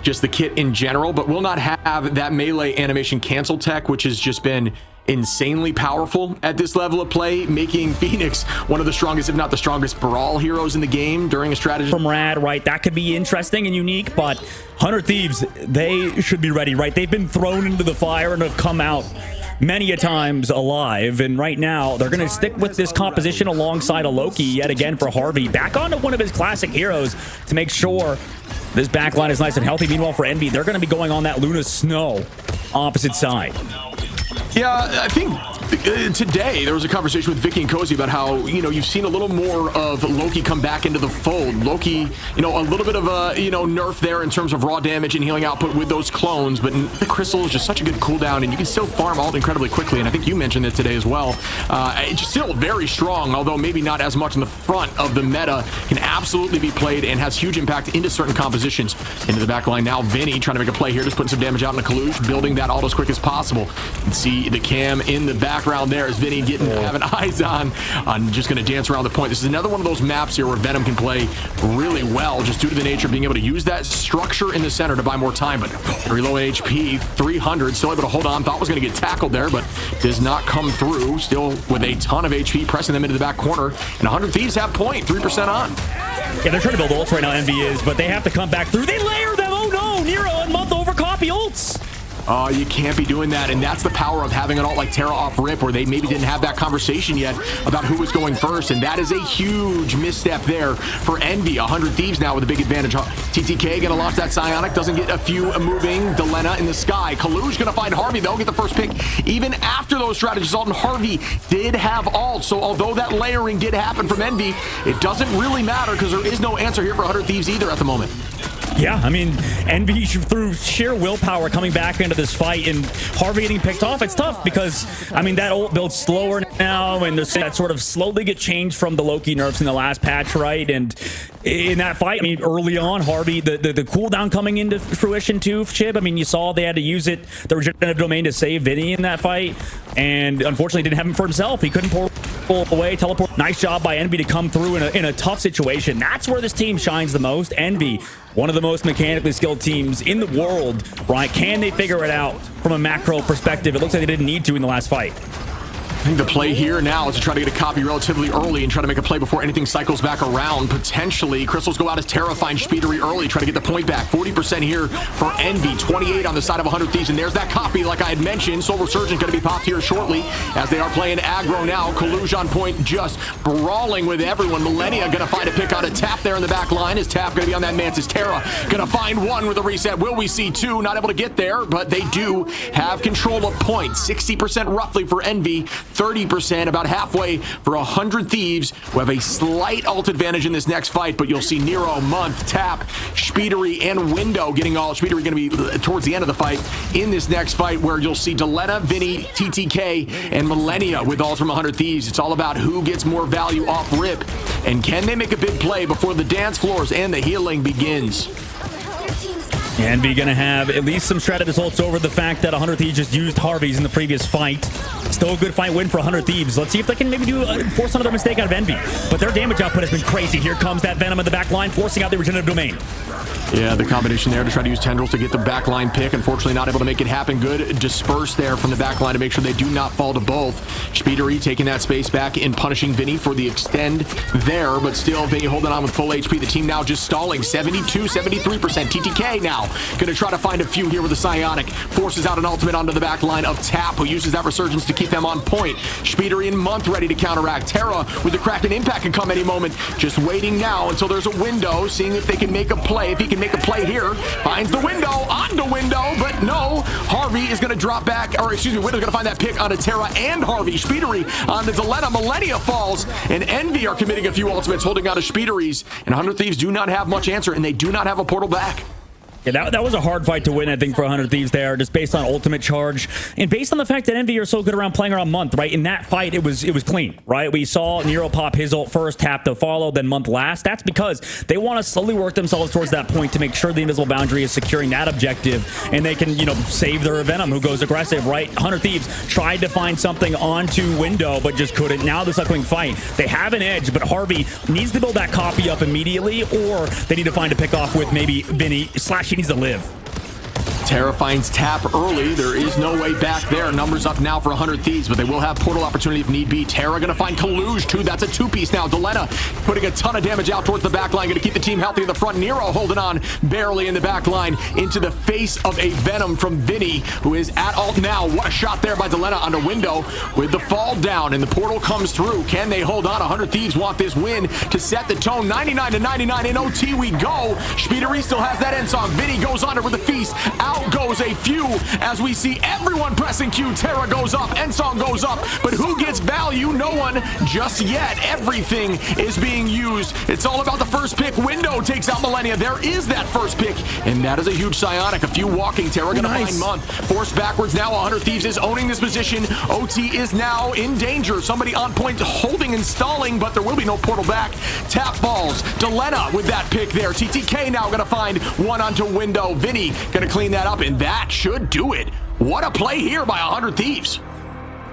just the kit in general, but will not have that melee animation cancel tech, which has just been insanely powerful at this level of play, making Phoenix one of the strongest, if not the strongest, brawl heroes in the game during a strategy. From Rad, right? That could be interesting and unique, but 100 Thieves, they should be ready, right? They've been thrown into the fire and have come out many a times alive, and right now they're going to stick with this composition alongside a Loki yet again for hxrvey. Back onto one of his classic heroes to make sure this backline is nice and healthy. Meanwhile, for Envy, they're going to be going on that Luna Snow opposite side. Yeah, I think today there was a conversation with Vicky and Cozy about how, you know, you've seen a little more of Loki come back into the fold. Loki, you know, a little bit of a, you know, nerf there in terms of raw damage and healing output with those clones, but the crystal is just such a good cooldown, and you can still farm ult incredibly quickly, and I think you mentioned it today as well. It's still very strong, although maybe not as much in the front of the meta. Can absolutely be played and has huge impact into certain compositions. Into the back line now, Vinnie trying to make a play here, just putting some damage out in the Coluge, building that ult as quick as possible. You can see the cam in the background there as Vinnie having eyes on just going to dance around the point. This is another one of those maps here where Venom can play really well, just due to the nature of being able to use that structure in the center to buy more time, but very low HP, 300, still able to hold on. Thought was going to get tackled there, but does not come through. Still with a ton of HP, pressing them into the back corner, and 100 Thieves have point, 3% on. Yeah, they're trying to build ults right now, Envy is, but they have to come back through. They layer them. Oh no, Nero and Month overcopy ults. You can't be doing that, and that's the power of having an ult like Terra off rip, where they maybe didn't have that conversation yet about who was going first, and that is a huge misstep there for Envy. 100 Thieves now with a big advantage. TTK gonna launch that Psionic, doesn't get a few moving. Delenaa in the sky. Coluge gonna find hxrvey though, get the first pick even after those strategies. Ult, and hxrvey did have ult, so although that layering did happen from Envy, it doesn't really matter because there is no answer here for 100 Thieves either at the moment. Yeah, I mean, Envy through sheer willpower coming back into this fight, and hxrvey getting picked off. It's tough because, I mean, that ult builds slower now, and there's that sort of slowly get changed from the Loki nerfs in the last patch, right? And in that fight, I mean, early on, hxrvey, the cooldown coming into fruition too, Chib. I mean, you saw they had to use it, the regenerative domain, to save Vinnie in that fight, and unfortunately didn't have him for himself. He couldn't pull away, teleport. Nice job by Envy to come through in a tough situation. That's where this team shines the most. Envy, one of the most mechanically skilled teams in the world, right? Can they figure it out from a macro perspective? It looks like they didn't need to in the last fight. I think the play here now is to try to get a copy relatively early and try to make a play before anything cycles back around. Potentially, Crystals go out as Terra finds shpeediry early, try to get the point back. 40% here for Envy, 28 on the side of 100 Thieves, and there's that copy like I had mentioned. Soul Resurgent going to be popped here shortly as they are playing aggro now. Coluge on point, just brawling with everyone. Malenia going to find a pick on a Tap there in the back line. Is Tap going to be on that Mantis? Terra going to find one with a reset. Will we see two? Not able to get there, but they do have control of point. 60% roughly for Envy, 30%, about halfway for 100 Thieves, who have a slight ult advantage in this next fight, but you'll see Nero, Month, Tap, shpeediry, and Window getting all. shpeediry going to be towards the end of the fight in this next fight, where you'll see Delenaa, Vinnie, TTK, and Malenia with ults from 100 Thieves. It's all about who gets more value off rip, and can they make a big play before the dance floors and the healing begins. Envy gonna have at least some shredded results over the fact that 100 Thieves just used hxrvey's in the previous fight. Still a good fight win for 100 Thieves. Let's see if they can maybe force another mistake out of Envy. But their damage output has been crazy. Here comes that Venom in the back line, forcing out the regenerative domain. Yeah, the combination there to try to use Tendrils to get the backline pick. Unfortunately, not able to make it happen. Good disperse there from the backline to make sure they do not fall to both. shpeediry taking that space back and punishing Vinnie for the extend there, but still Vinnie holding on with full HP. The team now just stalling, 72, 73%. TTK now going to try to find a few here with the Psionic. Forces out an ultimate onto the backline of Tap, who uses that Resurgence to keep them on point. shpeediry and Month ready to counteract. Terra with the Kraken impact can come any moment. Just waiting now until there's a window, seeing if they can make a play. If he can make a play here, finds the window, onto Window, but no. hxrvey is going to drop back, or excuse me, Window's going to find that pick onto Terra and hxrvey. shpeediry on the Delenaa. Malenia falls, and Envy are committing a few ultimates, holding out of shpeediry's, and 100 Thieves do not have much answer, and they do not have a portal back. Yeah, that was a hard fight to win, I think, for 100 Thieves there, just based on ultimate charge and based on the fact that Envy are so good around playing around Month, right? In that fight, it was clean, right? We saw Nero pop his ult first, Tap to follow, then Month last. That's because they want to slowly work themselves towards that point to make sure the invisible boundary is securing that objective, and they can, you know, save their Venom, who goes aggressive, right? 100 Thieves tried to find something onto Window, but just couldn't. Now this upcoming fight, they have an edge, but hxrvey needs to build that copy up immediately, or they need to find a pick off with maybe Vinnie, / he needs to live. Terra finds tap early. There is no way back there. Numbers up now for 100 Thieves, but they will have portal opportunity if need be. Terra gonna find Coluge too. That's a two-piece now. delenaa putting a ton of damage out towards the back line. Gonna keep the team healthy in the front. Nero holding on barely in the back line into the face of a Venom from Vinnie, who is at ult now. What a shot there by delenaa on the window with the fall down, and the portal comes through. Can they hold on? 100 Thieves want this win to set the tone. 99 to 99 in OT we go. shpeediry still has that end song. Vinnie goes on it with a feast. Out goes a few as we see everyone pressing Q. Terra goes up, Ensong goes up, but who gets value? No one just yet. Everything is being used. It's all about the first pick. Window takes out Malenia. There is that first pick, and that is a huge psionic. A few walking. Terra gonna find Month. Forced backwards now. 100 Thieves is owning this position. OT is now in danger. Somebody on point holding and stalling, but there will be no portal back. Tap falls. delenaa with that pick there. TTK now gonna find one onto window. Vinnie gonna clean that up, and that should do it. What a play here by 100 Thieves.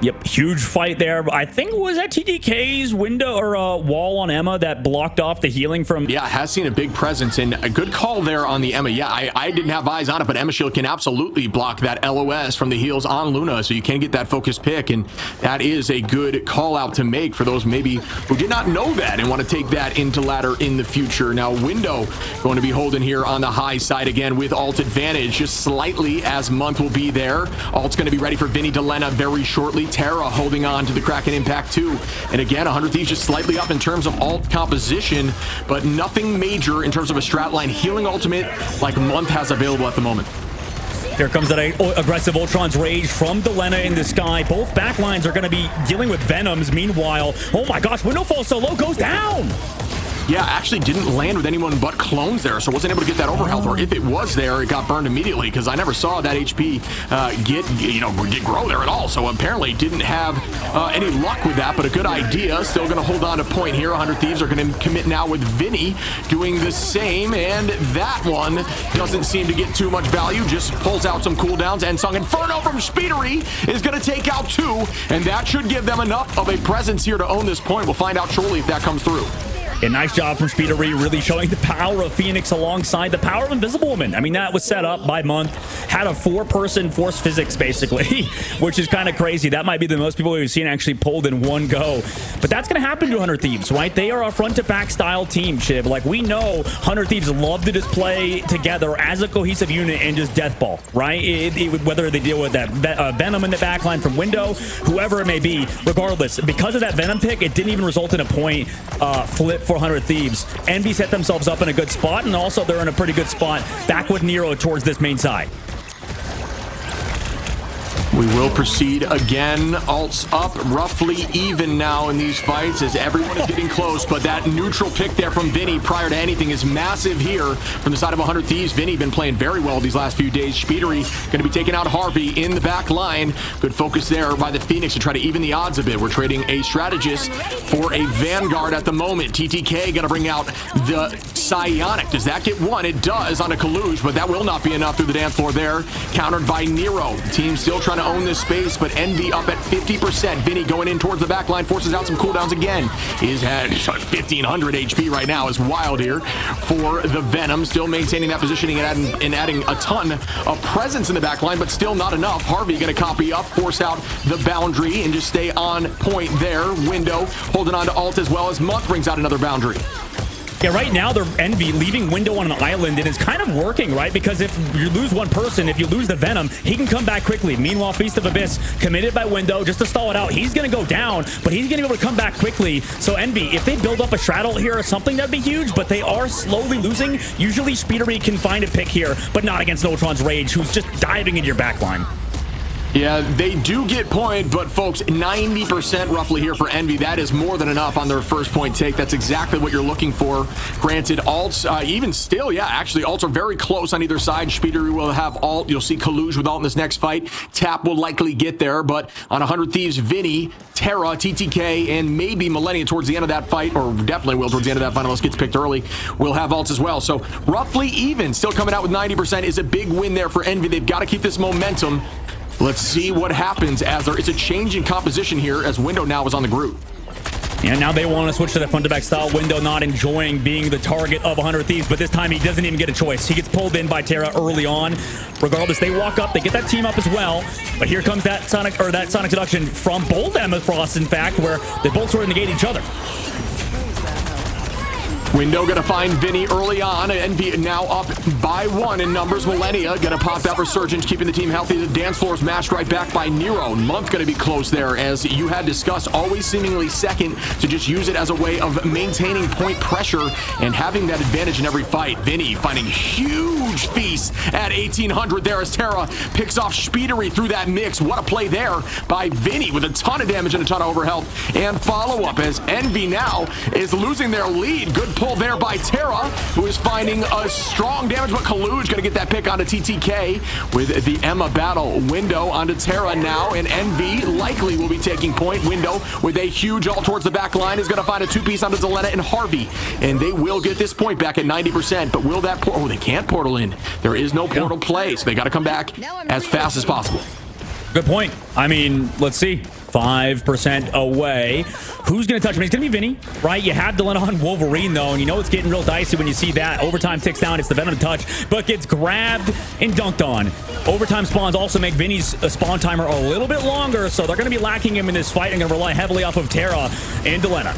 Yep, huge fight there. I think was that TTK's window or wall on Emma that blocked off the healing from... Yeah, has seen a big presence, and a good call there on the Emma. Yeah, I didn't have eyes on it, but Emma Shield can absolutely block that LOS from the heals on Luna, so you can get that focus pick, and that is a good call out to make for those maybe who did not know that and want to take that into ladder in the future. Now, window going to be holding here on the high side again with ult advantage, just slightly, as Month will be there. Ult's going to be ready for Vinnie. delenaa very shortly. Terra holding on to the Kraken impact too. And again, 100 Thieves just slightly up in terms of ult composition, but nothing major in terms of a strat line healing ultimate like Month has available at the moment. Here comes that aggressive Ultron's Rage from delenaa in the sky. Both backlines are going to be dealing with Venoms. Meanwhile, oh my gosh, window falls so low, goes down. Yeah, actually didn't land with anyone but clones there, so wasn't able to get that overhealth, or if it was there, it got burned immediately, because I never saw that HP get grow there at all, so apparently didn't have any luck with that, but a good idea. Still going to hold on to point here. 100 Thieves are going to commit now with Vinnie doing the same, and that one doesn't seem to get too much value, just pulls out some cooldowns. Ensong Inferno from shpeediry is going to take out two, and that should give them enough of a presence here to own this point. We'll find out shortly if that comes through. A nice job from shpeediry, really showing the power of Phoenix alongside the power of Invisible Woman. I mean, that was set up by Month, had a four-person force physics, basically, which is kind of crazy. That might be the most people we've seen actually pulled in one go. But that's going to happen to 100 Thieves, right? They are a front-to-back style team, Shiv. Like, we know 100 Thieves love to just play together as a cohesive unit and just deathball, right? Whether they deal with that Venom in the backline from window, whoever it may be, regardless. Because of that Venom pick, it didn't even result in a point flip for 100 Thieves. Envy set themselves up in a good spot, and also they're in a pretty good spot back with Nero towards this main side. We will proceed again. Ults up, roughly even now in these fights as everyone is getting close, but that neutral pick there from Vinnie prior to anything is massive here from the side of 100 Thieves. Vinnie been playing very well these last few days. shpeediry going to be taking out hxrvey in the back line. Good focus there by the Phoenix to try to even the odds a bit. We're trading a strategist for a Vanguard at the moment. TTK going to bring out the psionic. Does that get one? It does on a Coluge, but that will not be enough through the dance floor there. Countered by Nero. The team still trying to own this space, but Envy up at 50%. Vinnie going in towards the back line, forces out some cooldowns again. Is at 1500 HP right now. Is wild here for the Venom. Still maintaining that positioning and adding a ton of presence in the back line, but still not enough. hxrvey going to copy up, force out the boundary, and just stay on point there. Window holding on to ult as well as Month brings out another boundary. Yeah, right now they're Envy leaving window on an island, and it's kind of working, right? Because if you lose one person, if you lose the Venom, he can come back quickly. Meanwhile, Feast of Abyss committed by window just to stall it out. He's going to go down, but he's going to be able to come back quickly. So Envy, if they build up a straddle here or something, that'd be huge, but they are slowly losing. Usually shpeediry can find a pick here, but not against Ultron's Rage, who's just diving into your backline. Yeah, they do get point, but folks, 90% roughly here for Envy. That is more than enough on their first point take. That's exactly what you're looking for. Granted, ults, even still, yeah, actually, ults are very close on either side. shpeediry will have ult. You'll see Coluge with ult in this next fight. Tap will likely get there, but on 100 Thieves, Vinnie, Terra, TTK, and maybe Malenia towards the end of that fight, or definitely will towards the end of that fight unless gets picked early, will have ults as well. So roughly even, still coming out with 90% is a big win there for Envy. They've got to keep this momentum. Let's see what happens as there is a change in composition here as window now is on the group. And now they want to switch to that front-to-back style. Window not enjoying being the target of 100 Thieves, but this time he doesn't even get a choice. He gets pulled in by Terra early on. Regardless, they walk up, they get that team up as well. But here comes that Sonic seduction from both Emma Frost, in fact, where they both sort of negate each other. Window gonna find Vinnie early on. Envy now up by 1 in numbers. Malenia gonna pop that resurgence, keeping the team healthy. The dance floor is matched right back by Nero. Month gonna be close there, as you had discussed, always seemingly second to just use it as a way of maintaining point pressure and having that advantage in every fight. Vinnie finding huge feast at 1800 there as Terra picks off shpeediry through that mix. What a play there by Vinnie with a ton of damage and a ton of overhealth. And follow-up as Envy now is losing their lead. Good pull there by Terra, who is finding a strong damage, but Coluge gonna get that pick onto TTK with the Emma battle. Window onto Terra now, and Envy likely will be taking point. Window with a huge ult towards the back line is gonna find a 2-piece onto delenaa and hxrvey, and they will get this point back at 90%, but will that oh, they can't portal in. There is no portal play, so they gotta come back as fast as possible. Good point. I mean, let's see. 5% away. Who's going to touch him? It's going to be Vinnie, right? You have delenaa on Wolverine, though, and you know it's getting real dicey when you see that. Overtime ticks down. It's the Venom touch, but gets grabbed and dunked on. Overtime spawns also make Vinnie's spawn timer a little bit longer, so they're going to be lacking him in this fight and going to rely heavily off of Terra and delenaa.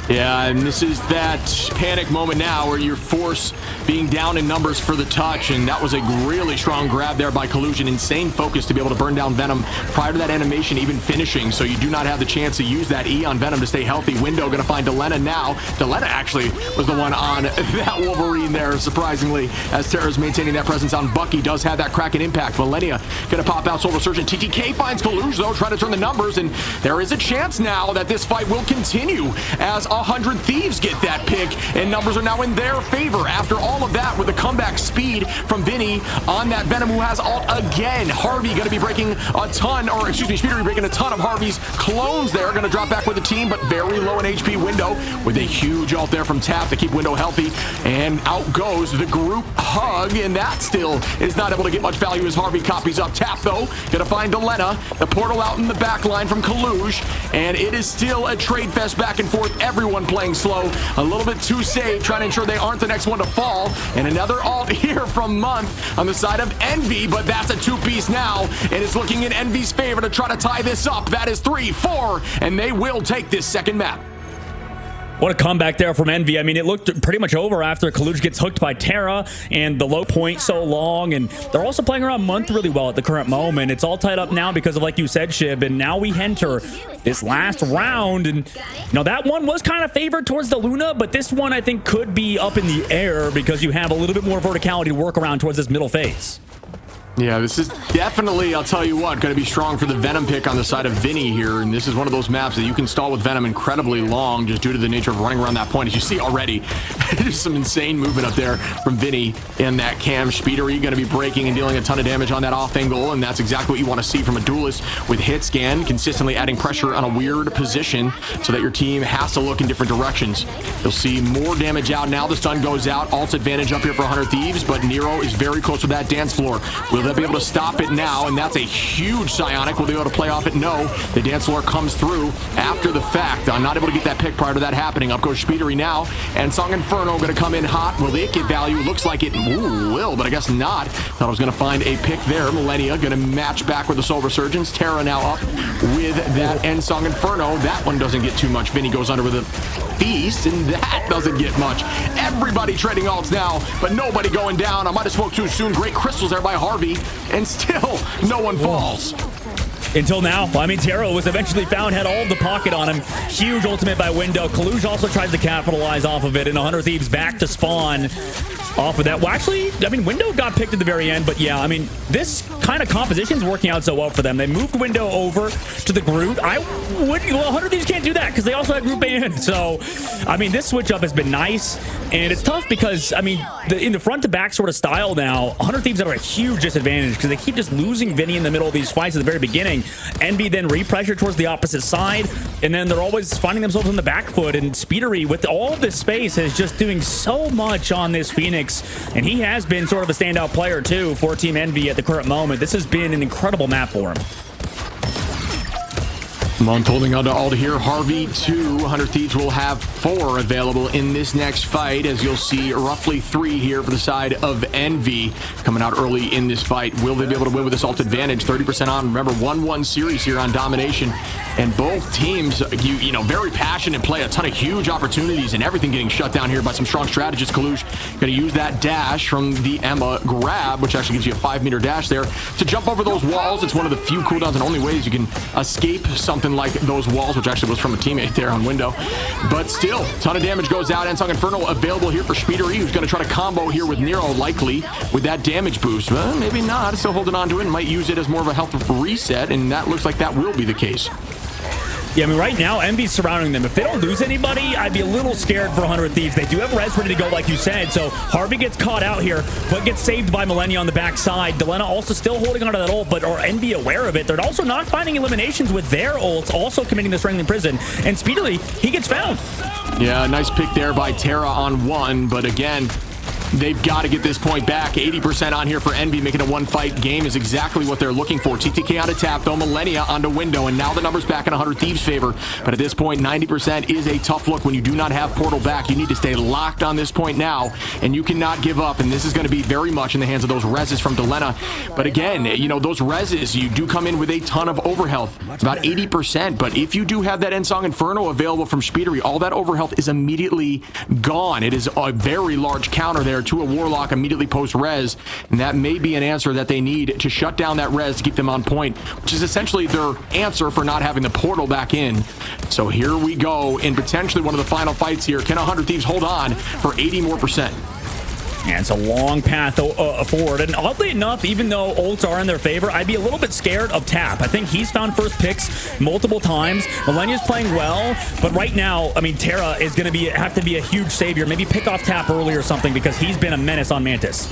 Yeah, and this is that panic moment now where you're forced being down in numbers for the touch, and that was a really strong grab there by Coluge. Insane focus to be able to burn down Venom prior to that animation even finishing, so you do not have the chance to use that E on Venom to stay healthy. Window going to find delenaa now. Delenaa actually was the one on that Wolverine there, surprisingly, as Terra's maintaining that presence on Bucky. Does have that Kraken impact. Malenia going to pop out Soul Resurgent. TTK finds Coluge, though, trying to turn the numbers, and there is a chance now that this fight will continue as 100 Thieves get that pick, and numbers are now in their favor after all of that with the comeback speed from Vinnie on that Venom, who has ult again. hxrvey going to be breaking a ton, or excuse me, shpeediry breaking a ton of hxrvey's clones there. Going to drop back with the team, but very low in HP. Window with a huge ult there from Tap to keep Window healthy, and out goes the group hug, and that still is not able to get much value as hxrvey copies up. Tap, though, going to find delenaa. The portal out in the back line from Coluge, and it is still a trade fest back and forth. Everyone playing slow, a little bit too safe, trying to ensure they aren't the next one to fall. And another ult here from Month on the side of Envy, but that's a 2-piece now, and it's looking in Envy's favor to try to tie this up. That is 3-4, and they will take this second map. What a comeback there from Envy. I mean, it looked pretty much over after Coluge gets hooked by Terra and the low point so long, and they're also playing around Month really well at the current moment. It's all tied up now because of, like you said, Shib, and now we enter this last round, and you know, that one was kind of favored towards the Luna, but this one I think could be up in the air because you have a little bit more verticality to work around towards this middle phase. Yeah, this is definitely, I'll tell you what, going to be strong for the Venom pick on the side of Vinnie here. And this is one of those maps that you can stall with Venom incredibly long just due to the nature of running around that point. As you see already, there's some insane movement up there from Vinnie in that cam. shpeediry going to be breaking and dealing a ton of damage on that off angle. And that's exactly what you want to see from a duelist with hit scan, consistently adding pressure on a weird position so that your team has to look in different directions. You'll see more damage out now. The stun goes out. Ult's advantage up here for 100 Thieves, but Nero is very close to that dance floor. Will they'll be able to stop it now, and that's a huge psionic. Will they be able to play off it? No. The dance floor comes through after the fact. Not able to get that pick prior to that happening. Up goes shpeediry now, and Song Inferno going to come in hot. Will it get value? Looks like it will, but I guess not. Thought I was going to find a pick there. Malenia going to match back with the Soul Resurgence. Terra now up with that end Song Inferno. That one doesn't get too much. Vinnie goes under with a feast, and that doesn't get much. Everybody trading ults now, but nobody going down. I might have spoke too soon. Great crystals there by hxrvey, and still no one falls. Until now. I mean, Terra was eventually found, had all of the pocket on him. Huge ultimate by Window. Coluge also tries to capitalize off of it, and 100 Thieves back to spawn off of that. Well, actually, I mean, Window got picked at the very end, but yeah, I mean, this kind of composition is working out so well for them. They moved Window over to the Groot. Well, 100 Thieves can't do that because they also have group band. So, I mean, this switch up has been nice, and it's tough because, I mean, in the front to back sort of style now, 100 Thieves have a huge disadvantage because they keep just losing Vinnie in the middle of these fights at the very beginning. Envy then repressure towards the opposite side, and then they're always finding themselves on the back foot, and shpeediry with all of this space is just doing so much on this Phoenix, and he has been sort of a standout player too for Team Envy at the current moment. This has been an incredible map for him. Month holding on to all to here. Harvey 2. 100 Thieves will have 4 available in this next fight, as you'll see roughly 3 here for the side of Envy coming out early in this fight. Will they be able to win with this ult advantage? 30% on. Remember, 1-1 series here on domination, and both teams, you know, very passionate play, a ton of huge opportunities, and everything getting shut down here by some strong strategists. Coluge going to use that dash from the Emma grab, which actually gives you a 5-meter dash there to jump over those walls. It's one of the few cooldowns and only ways you can escape something like those walls, which actually was from a teammate there on window. But still, ton of damage goes out. Ensong Inferno available here for shpeediry, who's going to try to combo here with Nero, likely with that damage boost. Well, maybe not. Still holding on to it and might use it as more of a health reset, and that looks like that will be the case. Yeah, I mean, right now, Envy's surrounding them. If they don't lose anybody, I'd be a little scared for 100 Thieves. They do have res ready to go, like you said. So Harvey gets caught out here, but gets saved by Malenia on the backside. delenaa also still holding onto that ult, but are Envy aware of it? They're also not finding eliminations with their ults, also committing the strength in prison. And speedily, he gets found. Yeah, nice pick there by Terra on 1, but again, they've got to get this point back. 80% on here for Envy, making a one-fight game is exactly what they're looking for. TTK on a tap, though. Malenia onto window, and now the numbers back in 100 Thieves' favor. But at this point, 90% is a tough look when you do not have portal back. You need to stay locked on this point now, and you cannot give up. And this is going to be very much in the hands of those reses from delenaa. But again, you know, those reses, you do come in with a ton of overhealth, about 80%. But if you do have that Ensong Inferno available from shpeediry, all that overhealth is immediately gone. It is a very large counter there to a warlock immediately post res, and that may be an answer that they need to shut down that res to keep them on point, which is essentially their answer for not having the portal back in. So here we go in potentially one of the final fights here. Can 100 Thieves hold on for 80% more? And it's a long path forward. And oddly enough, even though ults are in their favor, I'd be a little bit scared of Tap. I think he's found first picks multiple times. Malenia's playing well, but right now, I mean, Terra is going to have to be a huge savior. Maybe pick off Tap early or something, because he's been a menace on Mantis.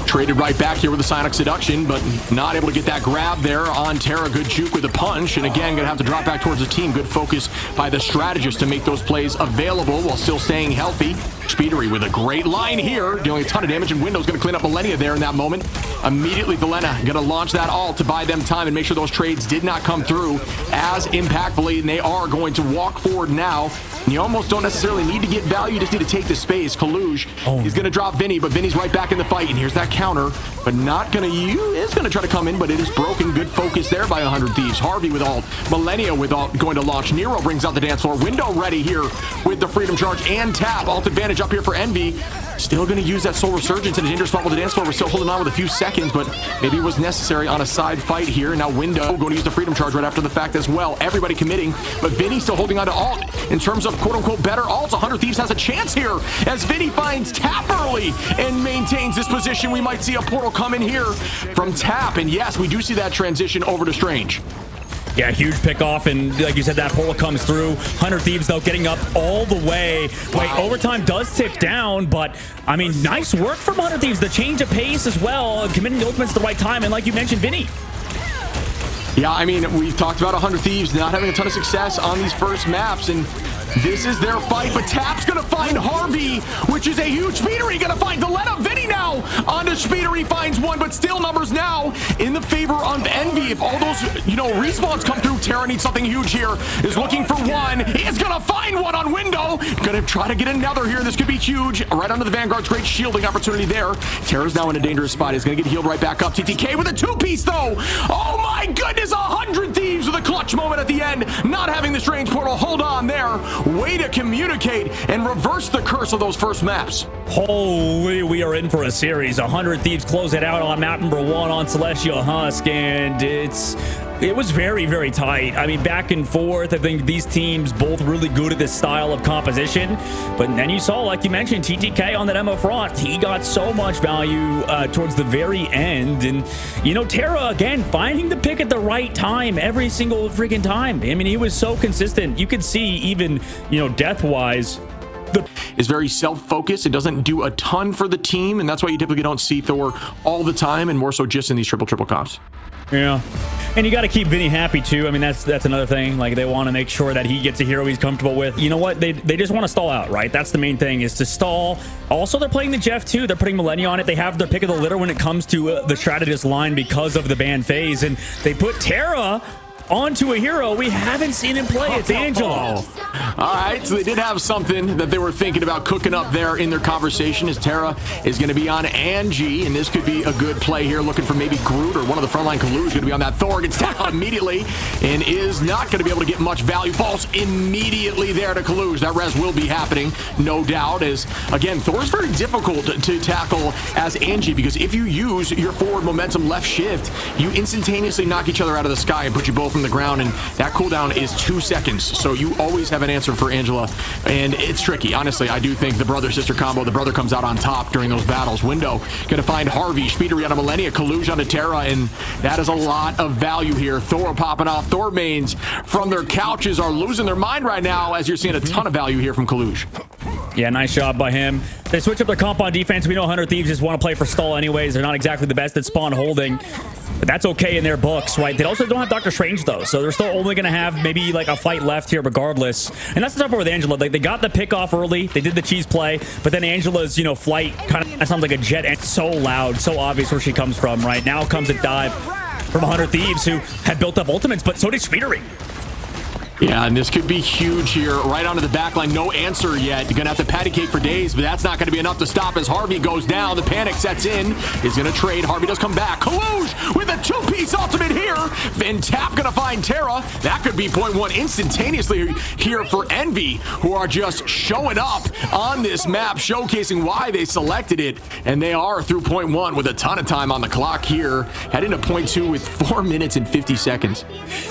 Traded right back here with the Sonic Seduction, but not able to get that grab there on Terra. Good juke with a punch, and again, gonna have to drop back towards the team. Good focus by the strategist to make those plays available while still staying healthy. shpeediry with a great line here, dealing a ton of damage, and Window's gonna clean up Malenia there in that moment. Immediately, delenaa gonna launch that ult to buy them time and make sure those trades did not come through as impactfully, and they are going to walk forward now. And you almost don't necessarily need to get value, you just need to take the space. Coluge is going to drop Vinnie, but Vinnie's right back in the fight, and here's that counter, but not going to use, is going to try to come in, but it is broken. Good focus there by 100 Thieves. Harvey with ult, Malenia with ult going to launch. Nero brings out the dance floor. Window ready here with the Freedom Charge and tap. Ult advantage up here for Envy. Still going to use that Soul Resurgence in a dangerous spot with the dance floor. We're still holding on with a few seconds, but maybe it was necessary on a side fight here. Now Window going to use the Freedom Charge right after the fact as well. Everybody committing, but Vinnie still holding on to ult. In terms of quote-unquote better ults, 100 Thieves has a chance here as Vinnie finds Tap early and maintains this position. We might see a portal come in here from Tap, and yes, we do see that transition over to Strange. Yeah, huge pick off, and like you said, that portal comes through. 100 Thieves, though, getting up all the way. Wait, overtime does tick down, but, I mean, nice work from 100 Thieves. The change of pace as well, committing the ultimates at the right time, and like you mentioned, Vinnie. Yeah, I mean, we've talked about 100 Thieves not having a ton of success on these first maps, and this is their fight, but Tap's gonna find Harvey, which is a huge shpeediry. Gonna find delenaa. Vinnie now onto shpeediry, finds one, but still numbers now in the favor of Envy. If all those, you know, respawns come through, Terra needs something huge here. Is looking for one. He is gonna find one on window. Gonna try to get another here. This could be huge. Right under the Vanguard's great shielding opportunity there. Terra's now in a dangerous spot. He's gonna get healed right back up. TTK with a two-piece though. Oh my goodness, 100 Thieves with a clutch moment at the end. Not having the Strange portal. Hold on there. Way to communicate and reverse the curse of those first maps. Holy, we are in for a series. 100 Thieves close it out on map number 1 on Celestial Husk, and it was very, very tight. I mean, back and forth. I think these teams both really good at this style of composition. But then you saw, like you mentioned, TTK on that Emma front. He got so much value towards the very end. And, you know, Terra, again, finding the pick at the right time every single freaking time. I mean, he was so consistent. You could see even, you know, death-wise, is very self-focused. It doesn't do a ton for the team, and that's why you typically don't see Thor all the time, and more so just in these triple comps. Yeah, and you got to keep Vinnie happy too. I mean, that's another thing. Like, they want to make sure that he gets a hero he's comfortable with. You know what? They just want to stall out, right? That's the main thing, is to stall. Also, they're playing the Jeff too. They're putting Malenia on it. They have their pick of the litter when it comes to the strategist line because of the ban phase, and they put Terra onto a hero we haven't seen him play. It's Angela. All right, so they did have something that they were thinking about cooking up there in their conversation, as Terra is going to be on Angie, and this could be a good play here, looking for maybe Groot or one of the frontline Coluge going to be on that. Thor gets down immediately and is not going to be able to get much value. Falls immediately there to Coluge. That res will be happening, no doubt, as, again, Thor's very difficult to tackle as Angie, because if you use your forward momentum left shift, you instantaneously knock each other out of the sky and put you both on the ground, and that cooldown is 2 seconds, so you always have an answer for Angela, and it's tricky. Honestly, I do think the brother-sister combo, the brother comes out on top during those battles. Window gonna find hxrvey, shpeediry out of Malenia, Coluge onto Terra, and that is a lot of value here. Thor popping off. Thor mains from their couches are losing their mind right now, as you're seeing a ton of value here from Coluge. Yeah, nice job by him. They switch up their comp on defense. We know Hunter Thieves just want to play for stall anyways. They're not exactly the best at spawn holding, but that's okay in their books, right? They also don't have Doctor Strange, though, so they're still only going to have maybe like a fight left here regardless. And that's the tough part with Angela. Like, they got the pick off early. They did the cheese play, but then Angela's, you know, flight kind of sounds like a jet, and it's so loud, so obvious where she comes from, right? Now comes a dive from Hunter Thieves, who had built up ultimates, but so did shpeediry. Yeah, and this could be huge here, right onto the back line. No answer yet. You're going to have to patty cake for days, but that's not going to be enough to stop as hxrvey goes down. The panic sets in. He's going to trade. hxrvey does come back. Coluge with a two-piece ultimate here. And Tap going to find Terra. That could be point one instantaneously here for Envy, who are just showing up on this map, showcasing why they selected it. And they are through point one with a ton of time on the clock here. Heading to point two with 4 minutes and 50 seconds.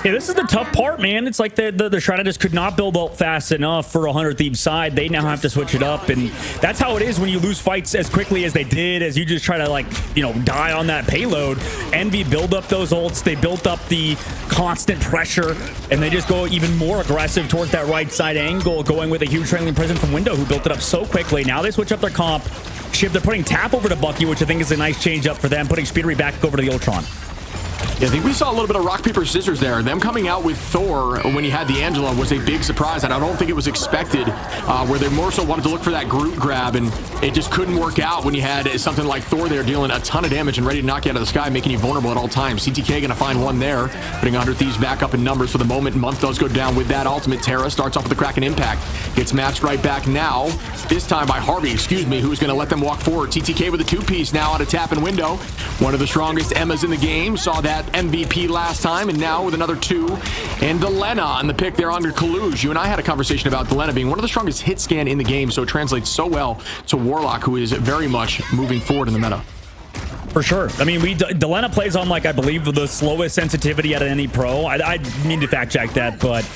Yeah, this is the tough part, man. It's like the Shredder just could not build up fast enough for a Hunter Thieves side. They now have to switch it up, and that's how it is when you lose fights as quickly as they did, as you just try to, like, you know, die on that payload. Envy build up those ults. They built up the constant pressure, and they just go even more aggressive towards that right side angle, going with a huge trailing prison from Window, who built it up so quickly. Now they switch up their comp. They're putting Tap over to Bucky, which I think is a nice change up for them, putting shpeediry back over to the Ultron. Yeah, I think we saw a little bit of rock, paper, scissors there. Them coming out with Thor when he had the Angela was a big surprise, and I don't think it was expected, where they more so wanted to look for that Groot grab, and it just couldn't work out when you had something like Thor there dealing a ton of damage and ready to knock you out of the sky, making you vulnerable at all times. CTK going to find one there, putting Hunter Thieves back up in numbers for the moment. Month does go down with that ultimate. Terra starts off with the Kraken Impact. Gets matched right back now, this time by hxrvey, who's going to let them walk forward. TTK with a two-piece now on a Tap and Window. One of the strongest Emmas in the game. Saw that MVP last time, and now with another two. And delenaa on the pick there under Coluge. You and I had a conversation about delenaa being one of the strongest hit scan in the game, so it translates so well to Warlock, who is very much moving forward in the meta. For sure. I mean, delenaa plays on, like, I believe the slowest sensitivity out of any pro. I need to fact check that, but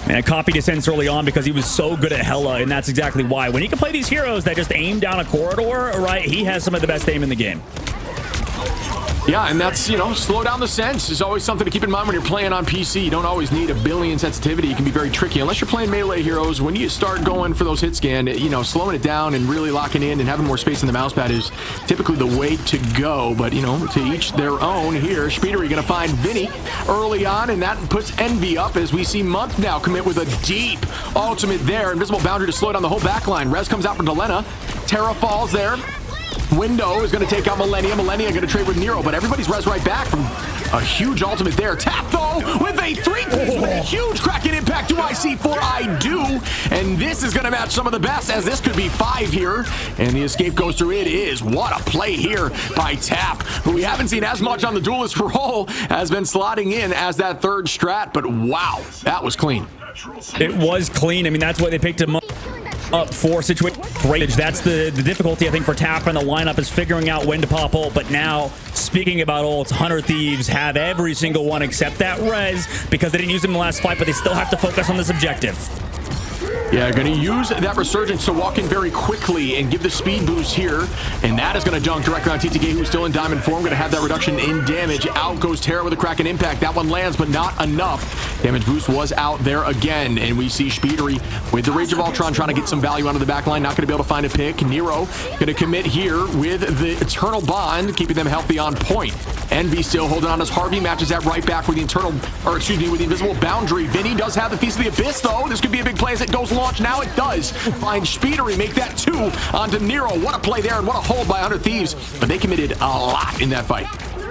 man, I copied his sense early on because he was so good at Hela, and that's exactly why. When he can play these heroes that just aim down a corridor, right, he has some of the best aim in the game. Yeah, and that's, you know, slow down the sense is always something to keep in mind when you're playing on PC. You don't always need a billion sensitivity. It can be very tricky. Unless you're playing melee heroes, when you start going for those hit scan, you know, slowing it down and really locking in and having more space in the mouse pad is typically the way to go. But, you know, to each their own here. shpeediry going to find Vinnie early on, and that puts Envy up as we see Month now commit with a deep ultimate there. Invisible boundary to slow down the whole back line. Res comes out for delenaa. Terra falls there. Window is going to take out Malenia. Malenia going to trade with Nero, but everybody's res right back from a huge ultimate there. Tap, though, with a three-piece with a huge Kraken Impact. Do I see four? I do. And this is going to match some of the best, as this could be 5 here. And the escape goes through. It is. What a play here by Tap, who we haven't seen as much on the duelist role, has been slotting in as that third strat. But wow, that was clean. It was clean. I mean, that's why they picked him up for situation range. That's the difficulty, I think, for Tap in the lineup, is figuring out when to pop ult. But now, speaking about ults, Hunter Thieves have every single one except that res, because they didn't use them in the last fight, but they still have to focus on this objective. Yeah, going to use that resurgence to walk in very quickly and give the speed boost here, and that is going to dunk directly on TTK, who's still in diamond form. Going to have that reduction in damage. Out goes Terra with a Kraken Impact. That one lands, but not enough. Damage boost was out there again, and we see shpeediry with the Rage of Ultron trying to get some value onto the back line. Not going to be able to find a pick. Nero going to commit here with the Eternal Bond, keeping them healthy on point. Envy still holding on as hxrvey matches that right back with the with the Invisible Boundary. Vinnie does have the Feast of the Abyss, though. This could be a big play as it goes launch. Now it does find shpeediry, make that 2 onto Nero. What a play there, and what a hold by Hunter Thieves. But they committed a lot in that fight.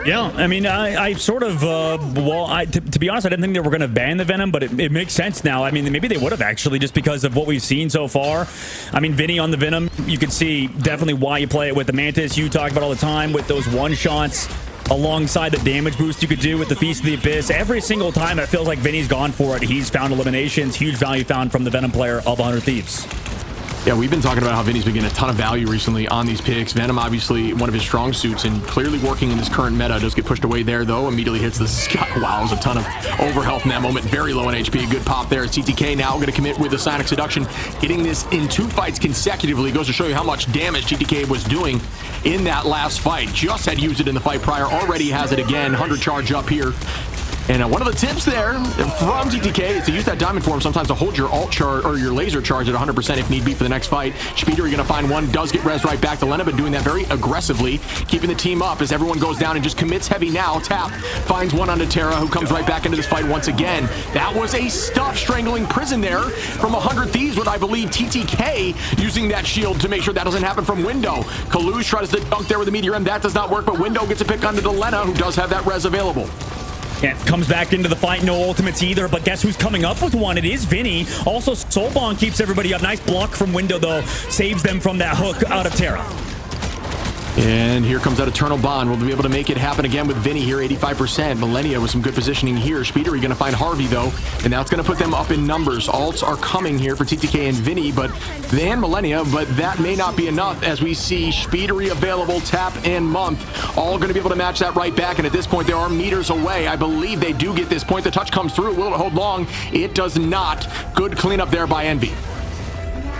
Yeah, I mean, I sort of, well, to be honest, I didn't think they were going to ban the Venom, but it makes sense now. I mean, maybe they would have actually, just because of what we've seen so far. I mean, Vinnie on the Venom, you can see definitely why you play it with the Mantis. You talk about all the time with those one-shots alongside the damage boost you could do with the Feast of the Abyss. Every single time it feels like Vinnie's gone for it. He's found eliminations. Huge value found from the Venom player of 100 Thieves. Yeah, we've been talking about how Vinnie's been getting a ton of value recently on these picks. Venom, obviously, one of his strong suits and clearly working in this current meta. Does get pushed away there, though. Immediately hits the sky. Wow, there's a ton of overhealth in that moment. Very low in HP. Good pop there. TTK now going to commit with the Sonic Seduction. Hitting this in 2 fights consecutively goes to show you how much damage TTK was doing in that last fight. Just had used it in the fight prior. Already has it again. 100 charge up here. And one of the tips there from TTK is to use that diamond form sometimes to hold your alt charge or your laser charge at 100% if need be for the next fight. shpeediry going to find one, does get res right back. Delenaa been doing that very aggressively, keeping the team up as everyone goes down and just commits heavy now. Tap finds one onto Terra, who comes right back into this fight once again. That was a stuff strangling prison there from 100 Thieves with, I believe, TTK using that shield to make sure that doesn't happen from Window. Coluge tries to dunk there with the Meteor M. That does not work, but Window gets a pick onto Delenaa, who does have that res available. Yeah, comes back into the fight, no ultimates either, but guess who's coming up with one? It is Vinnie. Also, Soulbomb keeps everybody up. Nice block from Window, though. Saves them from that hook out of Terra. And here comes that Eternal Bond. We'll be able to make it happen again with Vinnie here, 85%. Malenia with some good positioning here. shpeediry going to find hxrvey, though, and that's going to put them up in numbers. Alts are coming here for TTK and Vinnie, but Malenia, but that may not be enough as we see shpeediry available, Tap and Month, all going to be able to match that right back, and at this point, they are meters away. I believe they do get this point. The touch comes through. Will it hold long? It does not. Good cleanup there by Envy.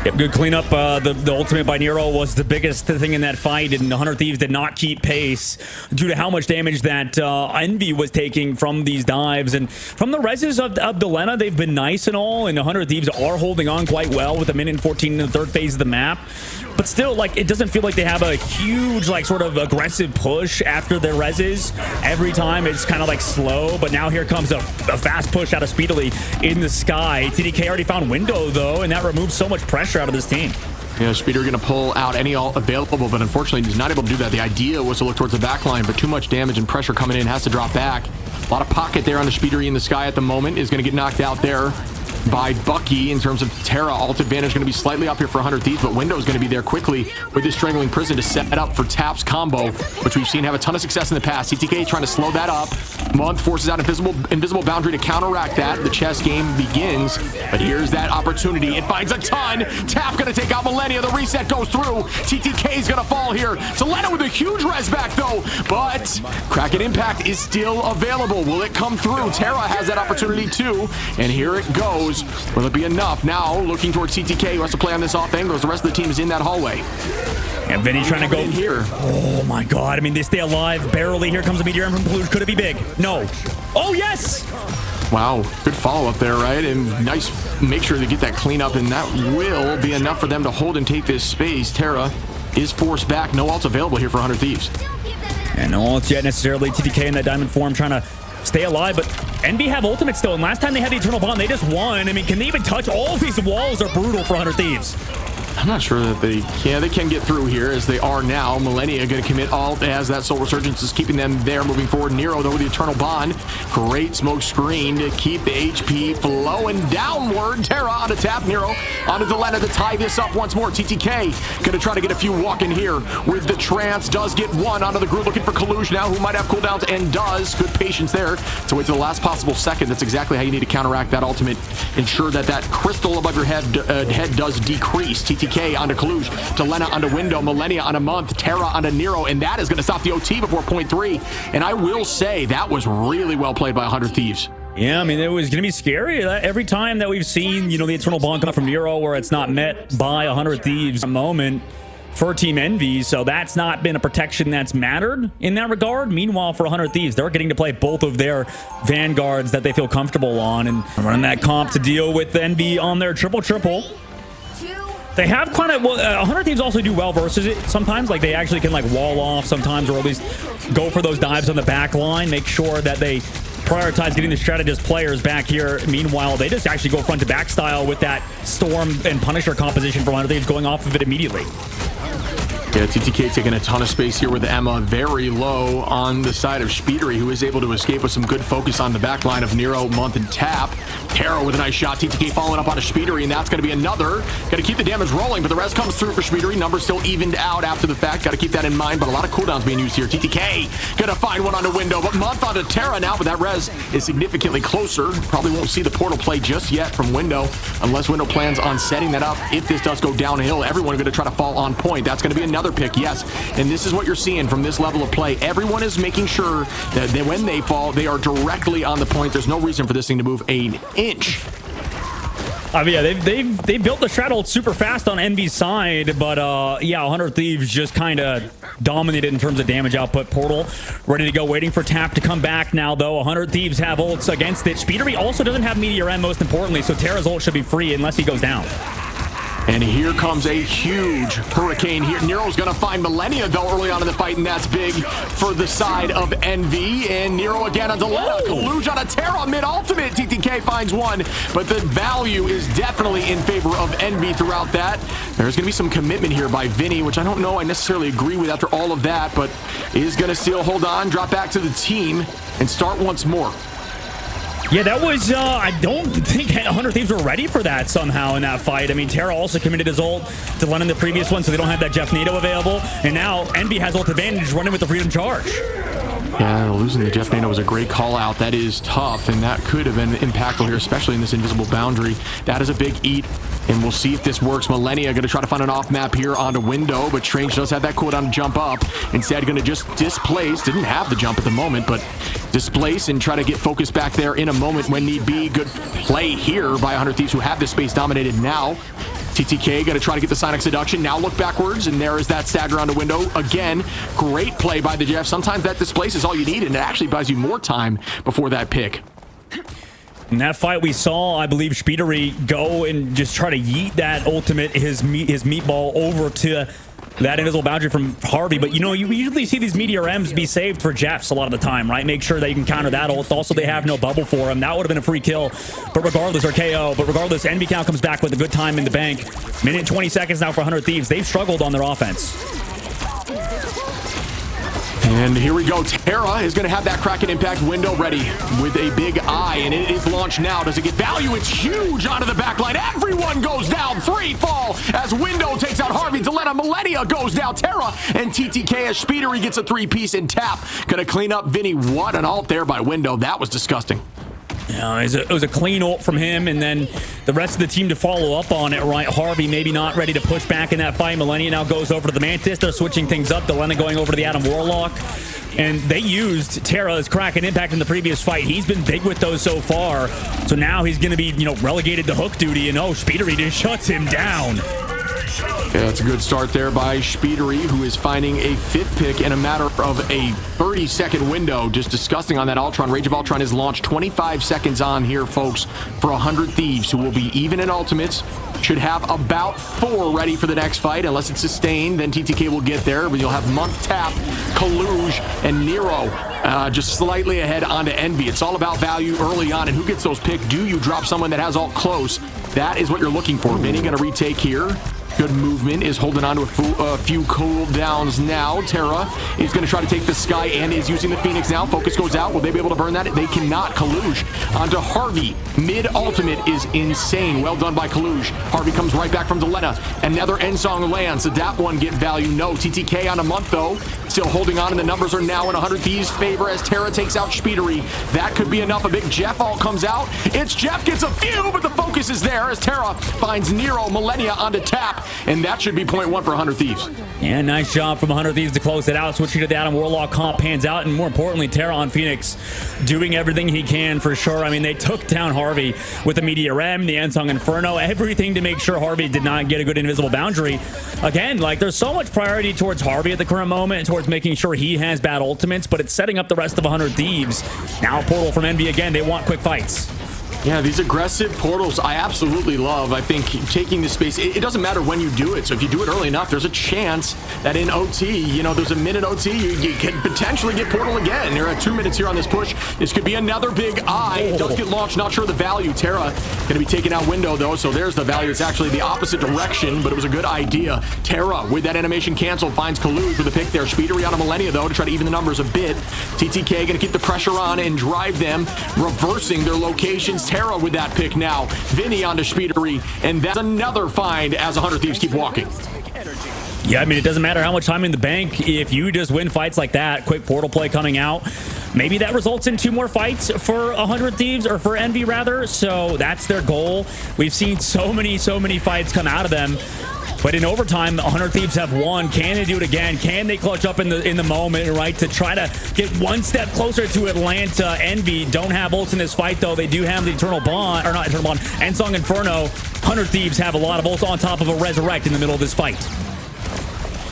Yep, good cleanup. The ultimate by Nero was the biggest thing in that fight, and 100 Thieves did not keep pace due to how much damage that Envy was taking from these dives. And from the reses of Delenaa, they've been nice and all, and 100 Thieves are holding on quite well with a minute and 14 in the third phase of the map. But still, like, it doesn't feel like they have a huge, like, sort of aggressive push after their reses. Every time it's kind of like slow, but now here comes a fast push out of shpeediry in the sky. TDK already found Window, though, and that removes so much pressure out of this team. Yeah, shpeediry going to pull out any ult available, but unfortunately he's not able to do that. The idea was to look towards the back line, but too much damage and pressure coming in, has to drop back. A lot of pocket there on the shpeediry in the sky at the moment. Is going to get knocked out there by Bucky in terms of Terra. Alt advantage going to be slightly up here for 100 Thieves, but Window is going to be there quickly with this Strangling Prison to set it up for Tap's combo, which we've seen have a ton of success in the past. TTK trying to slow that up. Month forces out invisible boundary to counteract that. The chess game begins, but here's that opportunity. It finds a ton. Tap going to take out Malenia. The reset goes through. TTK is going to fall here. Delenaa with a huge res back, though, but Kraken Impact is still available. Will it come through? Terra has that opportunity too, and here it goes. Will it be enough? Now looking towards TTK, who has to play on this off angle as the rest of the team is in that hallway. And Vinnie trying to go in here. Oh my god, I mean, they stay alive barely. Here comes a Meteor M from Coluge. Could it be big? No. Oh yes! Wow, good follow-up there, right? And nice, make sure they get that cleanup, and that will be enough for them to hold and take this space. Terra is forced back. No ults available here for 100 Thieves. And no ults yet necessarily. TTK in that diamond form trying to stay alive, but NB have ultimate still, and last time they had the Eternal Bond, they just won. I mean, can they even touch? All of these walls are brutal for 100 Thieves. I'm not sure that they can get through here as they are now. Malenia going to commit alt as that Soul Resurgence is keeping them there moving forward. Nero, though, with the Eternal Bond. Great smoke screen to keep the HP flowing downward. Terra onto Tap. Nero onto Delenaa to tie this up once more. TTK going to try to get a few walk in here with the trance. Does get one onto the group, looking for Coluge now, who might have cooldowns, and does. Good patience there to wait to the last possible second. That's exactly how you need to counteract that ultimate. Ensure that that crystal above your head does decrease. TTK onto Coluge, Delenaa onto Window, Malenia onto Month, Terra onto Nero, and that is going to stop the OT before point 3. And I will say that was really well played by 100 Thieves. Yeah, I mean, it was going to be scary. Every time that we've seen, you know, the Eternal Bond come from Nero where it's not met by 100 Thieves, a moment for Team Envy, so that's not been a protection that's mattered in that regard. Meanwhile, for 100 Thieves, they're getting to play both of their vanguards that they feel comfortable on and running that comp to deal with Envy on their triple. They have kind of, well, 100 Thieves also do well versus it sometimes. Like, they actually can, like, wall off sometimes, or at least go for those dives on the back line, make sure that they prioritize getting the strategist players back here. Meanwhile, they just actually go front to back style with that Storm and Punisher composition for 100 Thieves going off of it immediately. Yeah, TTK taking a ton of space here with Emma very low on the side of shpeediry, who is able to escape with some good focus on the back line of Nero, Month, and Tap. Terra with a nice shot. TTK following up on a shpeediry, and that's going to be another. Got to keep the damage rolling, but the rest comes through for shpeediry. Numbers still evened out after the fact. Got to keep that in mind, but a lot of cooldowns being used here. TTK going to find one on the window, but Month onto Terra now, but that res is significantly closer. Probably won't see the portal play just yet from Window, unless Window plans on setting that up. If this does go downhill, everyone going to try to fall on point. That's going to be another pick, yes. And this is what you're seeing from this level of play. Everyone is making sure that when they fall, they are directly on the point. There's no reason for this thing to move an inch. Yeah, they built the Shroud super fast on Envy's side, but yeah, 100 Thieves just kind of dominated in terms of damage output. Portal ready to go, waiting for Tap to come back now, though. 100 Thieves have ults against it. shpeediry also doesn't have Meteor M, most importantly, so Terra's ult should be free unless he goes down. And here comes a huge hurricane here. Nero's going to find Malenia, though, early on in the fight, and that's big for the side of Envy. And Nero again on delenaa. Coluge on a Terra mid-ultimate. TTK finds one, but the value is definitely in favor of Envy throughout that. There's going to be some commitment here by Vinnie, which I don't know I necessarily agree with after all of that, but is going to still hold on, drop back to the team, and start once more. Yeah, that was, I don't think 100 Thieves were ready for that somehow in that fight. I mean, Terra also committed his ult to Len in the previous one, so they don't have that Jeff Nato available. And now Envy has ult advantage running with the Freedom Charge. Yeah, losing the Jeff Nato was a great call out. That is tough, and that could have been impactful here, especially in this invisible boundary. That is a big eat, and we'll see if this works. Malenia going to try to find an off map here onto Window, but Strange does have that cooldown to jump up. Instead, going to just displace. Didn't have the jump at the moment, but displace and try to get focused back there in a moment when need be. Good play here by 100 Thieves, who have this space dominated now. TTK going to try to get the Sonic Seduction. Now look backwards, and there is that stagger on the window. Again, great play by the Jeff. Sometimes that displace is all you need, and it actually buys you more time before that pick. In that fight we saw, I believe, shpeediry go and just try to yeet that ultimate, his meatball over to that invisible boundary from Harvey. But, you know, you usually see these Meteor M's be saved for Jeffs a lot of the time, right? Make sure that you can counter that ult. Also, they have no bubble for him. That would have been a free kill, but regardless, or KO. But regardless, Envy Count comes back with a good time in the bank. Minute and 20 seconds now for 100 Thieves. They've struggled on their offense. And here we go. Terra is going to have that Kraken Impact window ready with a big eye, and it is launched now. Does it get value? It's huge onto the back line. Everyone goes down. 3 fall as Window takes out Harvey. delenaa. Malenia goes down. Terra and TTK as shpeediry gets a 3-piece and Tap. Going to clean up Vinnie. What an ult there by Window. That was disgusting. Yeah, it was a clean ult from him, and then the rest of the team to follow up on it, right? Harvey maybe not ready to push back in that fight. Malenia now goes over to the Mantis. They're switching things up. delenaa going over to the Adam Warlock. And they used Terra's Kraken Impact in the previous fight. He's been big with those so far. So now he's going to be, you know, relegated to hook duty, and shpeediry just shuts him down. Yeah, that's a good start there by shpeediry, who is finding a 5th pick in a matter of a 30-second window. Just disgusting on that Ultron. Rage of Ultron is launched 25 seconds on here, folks, for 100 Thieves, who will be even in ultimates. Should have about 4 ready for the next fight. Unless it's sustained, then TTK will get there. But you'll have Month, Tap, Coluge, and Nero just slightly ahead onto Envy. It's all about value early on, and who gets those picked? Do you drop someone that has ult close? That is what you're looking for. Vinnie going to retake here. Good movement, is holding on to a few cooldowns now. Terra is going to try to take the Sky and is using the Phoenix now. Focus goes out. Will they be able to burn that? They cannot. Coluge onto Harvey. Mid-ultimate is insane. Well done by Coluge. Harvey comes right back from delenaa. Another end song lands. Did that one get value? No. TTK on a Month, though. Still holding on, and the numbers are now in 100 Thieves' favor as Terra takes out shpeediry. That could be enough. A big Jeff all comes out. It's Jeff gets a few, but the focus is there as Terra finds Nero. Malenia onto Tap. And that should be point 1 for 100 Thieves. Yeah, nice job from 100 Thieves to close it out. Switching to the Adam Warlock comp pans out, and more importantly, Terra on Phoenix doing everything he can for sure. I mean, they took down Harvey with the Meteor M, the Ensong Inferno, everything to make sure Harvey did not get a good invisible boundary. Again, like, there's so much priority towards Harvey at the current moment and towards making sure he has bad ultimates, but it's setting up the rest of 100 Thieves. Now Portal from Envy again. They want quick fights. Yeah, these aggressive portals I absolutely love. I think taking the space, it doesn't matter when you do it. So if you do it early enough, there's a chance that in OT, you know, there's a minute OT, you can potentially get portal again. You're at 2 minutes here on this push. This could be another big eye. It does get launched, not sure the value. Terra going to be taken out window though, so there's the value. It's actually the opposite direction, but it was a good idea. Terra, with that animation canceled, finds Coluge with a pick there. Shpeediry on a Malenia though to try to even the numbers a bit. TTK going to keep the pressure on and drive them, reversing their locations. Terra with that pick now. Vinnie onto shpeediry, and that's another find as 100 Thieves keep walking. Yeah, I mean, it doesn't matter how much time in the bank. If you just win fights like that, quick portal play coming out, maybe that results in 2 more fights for 100 Thieves, or for Envy rather. So that's their goal. We've seen so many fights come out of them. But in overtime, 100 Thieves have won. Can they do it again? Can they clutch up in the moment, right, to try to get one step closer to Atlanta? Envy don't have ults in this fight, though. They do have the Eternal Bond, or not Eternal Bond, Ensong Inferno. 100 Thieves have a lot of ults on top of a Resurrect in the middle of this fight.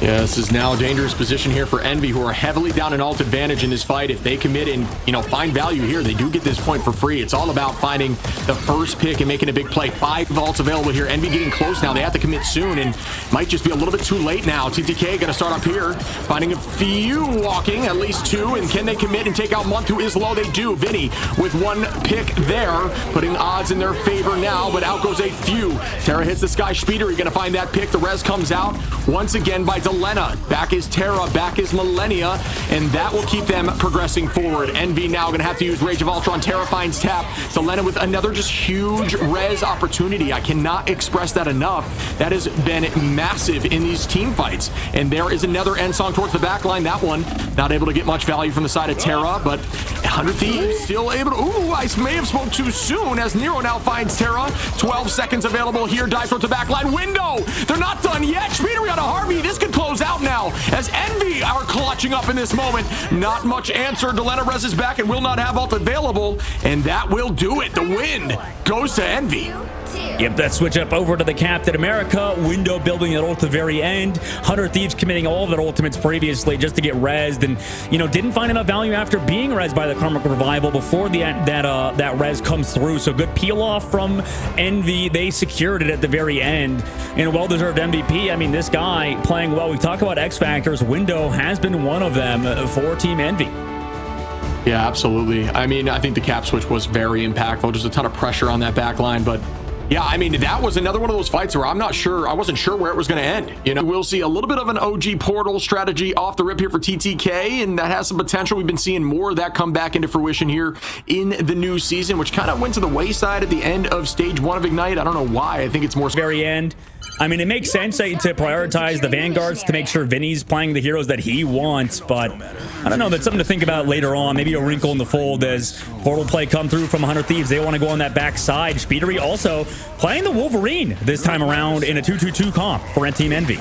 Yeah, this is now a dangerous position here for Envy, who are heavily down an ult advantage in this fight. If they commit and, you know, find value here, they do get this point for free. It's all about finding the first pick and making a big play. 5 ults available here. Envy getting close now. They have to commit soon and might just be a little bit too late now. TTK going to start up here, finding a few walking, at least 2. And can they commit and take out Month, who is low? They do. Vinnie with 1 pick there, putting odds in their favor now, but out goes a few. Terra hits the sky. Shpeediry going to find that pick. The res comes out once again by delenaa. Back is Terra, back is Malenia, and that will keep them progressing forward. Envy now going to have to use Rage of Ultron. Terra finds tap. delenaa with another just huge res opportunity. I cannot express that enough. That has been massive in these team fights. And there is another Ensong towards the back line. That one not able to get much value from the side of Terra, but 100 Thieves still able to... Ooh, I may have spoke too soon as Nero now finds Terra. 12 seconds available here. Dive towards the back line. Window! They're not done yet. Shpeediry on a hxrvey. This could close out now as Envy are clutching up in this moment. Not much answer. delenaa res is back and will not have ult available, and that will do it. The win goes to Envy. Yep, that switch up over to the Captain America. Window building it ult at the very end. 100 Thieves committing all of their ultimates previously just to get rezzed, and, you know, didn't find enough value after being rezzed by the Karmic Revival before that res comes through. So good peel off from Envy. They secured it at the very end, and a well-deserved MVP. I mean, this guy playing well. We talk about X Factors. Window has been one of them for Team Envy. Yeah, absolutely. I mean, I think the cap switch was very impactful. Just a ton of pressure on that back line, but yeah, I mean, that was another one of those fights where I wasn't sure where it was going to end. You know, we'll see a little bit of an OG portal strategy off the rip here for TTK, and that has some potential. We've been seeing more of that come back into fruition here in the new season, which kind of went to the wayside at the end of stage 1 of Ignite. I don't know why. I think it's more very end. I mean, it makes sense to prioritize the Vanguards to make sure Vinny's playing the heroes that he wants, but I don't know. That's something to think about later on. Maybe a wrinkle in the fold as portal play come through from 100 Thieves. They want to go on that backside. Shpeediry also playing the Wolverine this time around in a 2-2-2 comp for Team Envy.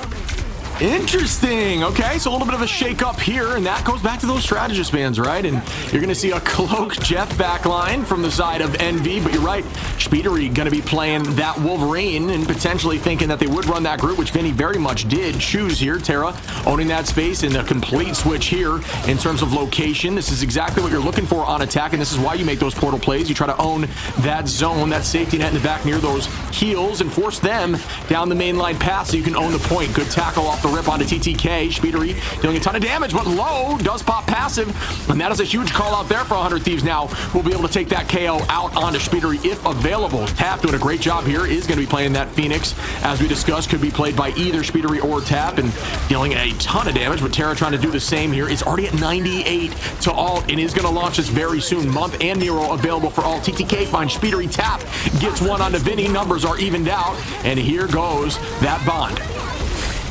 Interesting. Okay, so a little bit of a shake up here, and that goes back to those strategist bands, right? And you're going to see a Cloak Jeff backline from the side of Envy, but you're right, Shpeediry going to be playing that Wolverine and potentially thinking that they would run that group, which Vinnie very much did choose here. Terra owning that space and a complete switch here in terms of location. This is exactly what you're looking for on attack, and this is why you make those portal plays. You try to own that zone, that safety net in the back near those heals, and force them down the main line path so you can own the point. Good tackle off the rip onto TTK. Shpeediry dealing a ton of damage, but low, does pop passive, and that is a huge call out there for 100 Thieves. Now we'll be able to take that KO out onto Shpeediry if available. Tap doing a great job here, is going to be playing that Phoenix, as we discussed, could be played by either Shpeediry or Tap, and dealing a ton of damage, but Terra trying to do the same here. It's already at 98 to ult, and is going to launch this very soon. Month and Nero available for all. TTK finds Shpeediry. Tap gets one onto Vinnie. Numbers are evened out, and here goes that bond.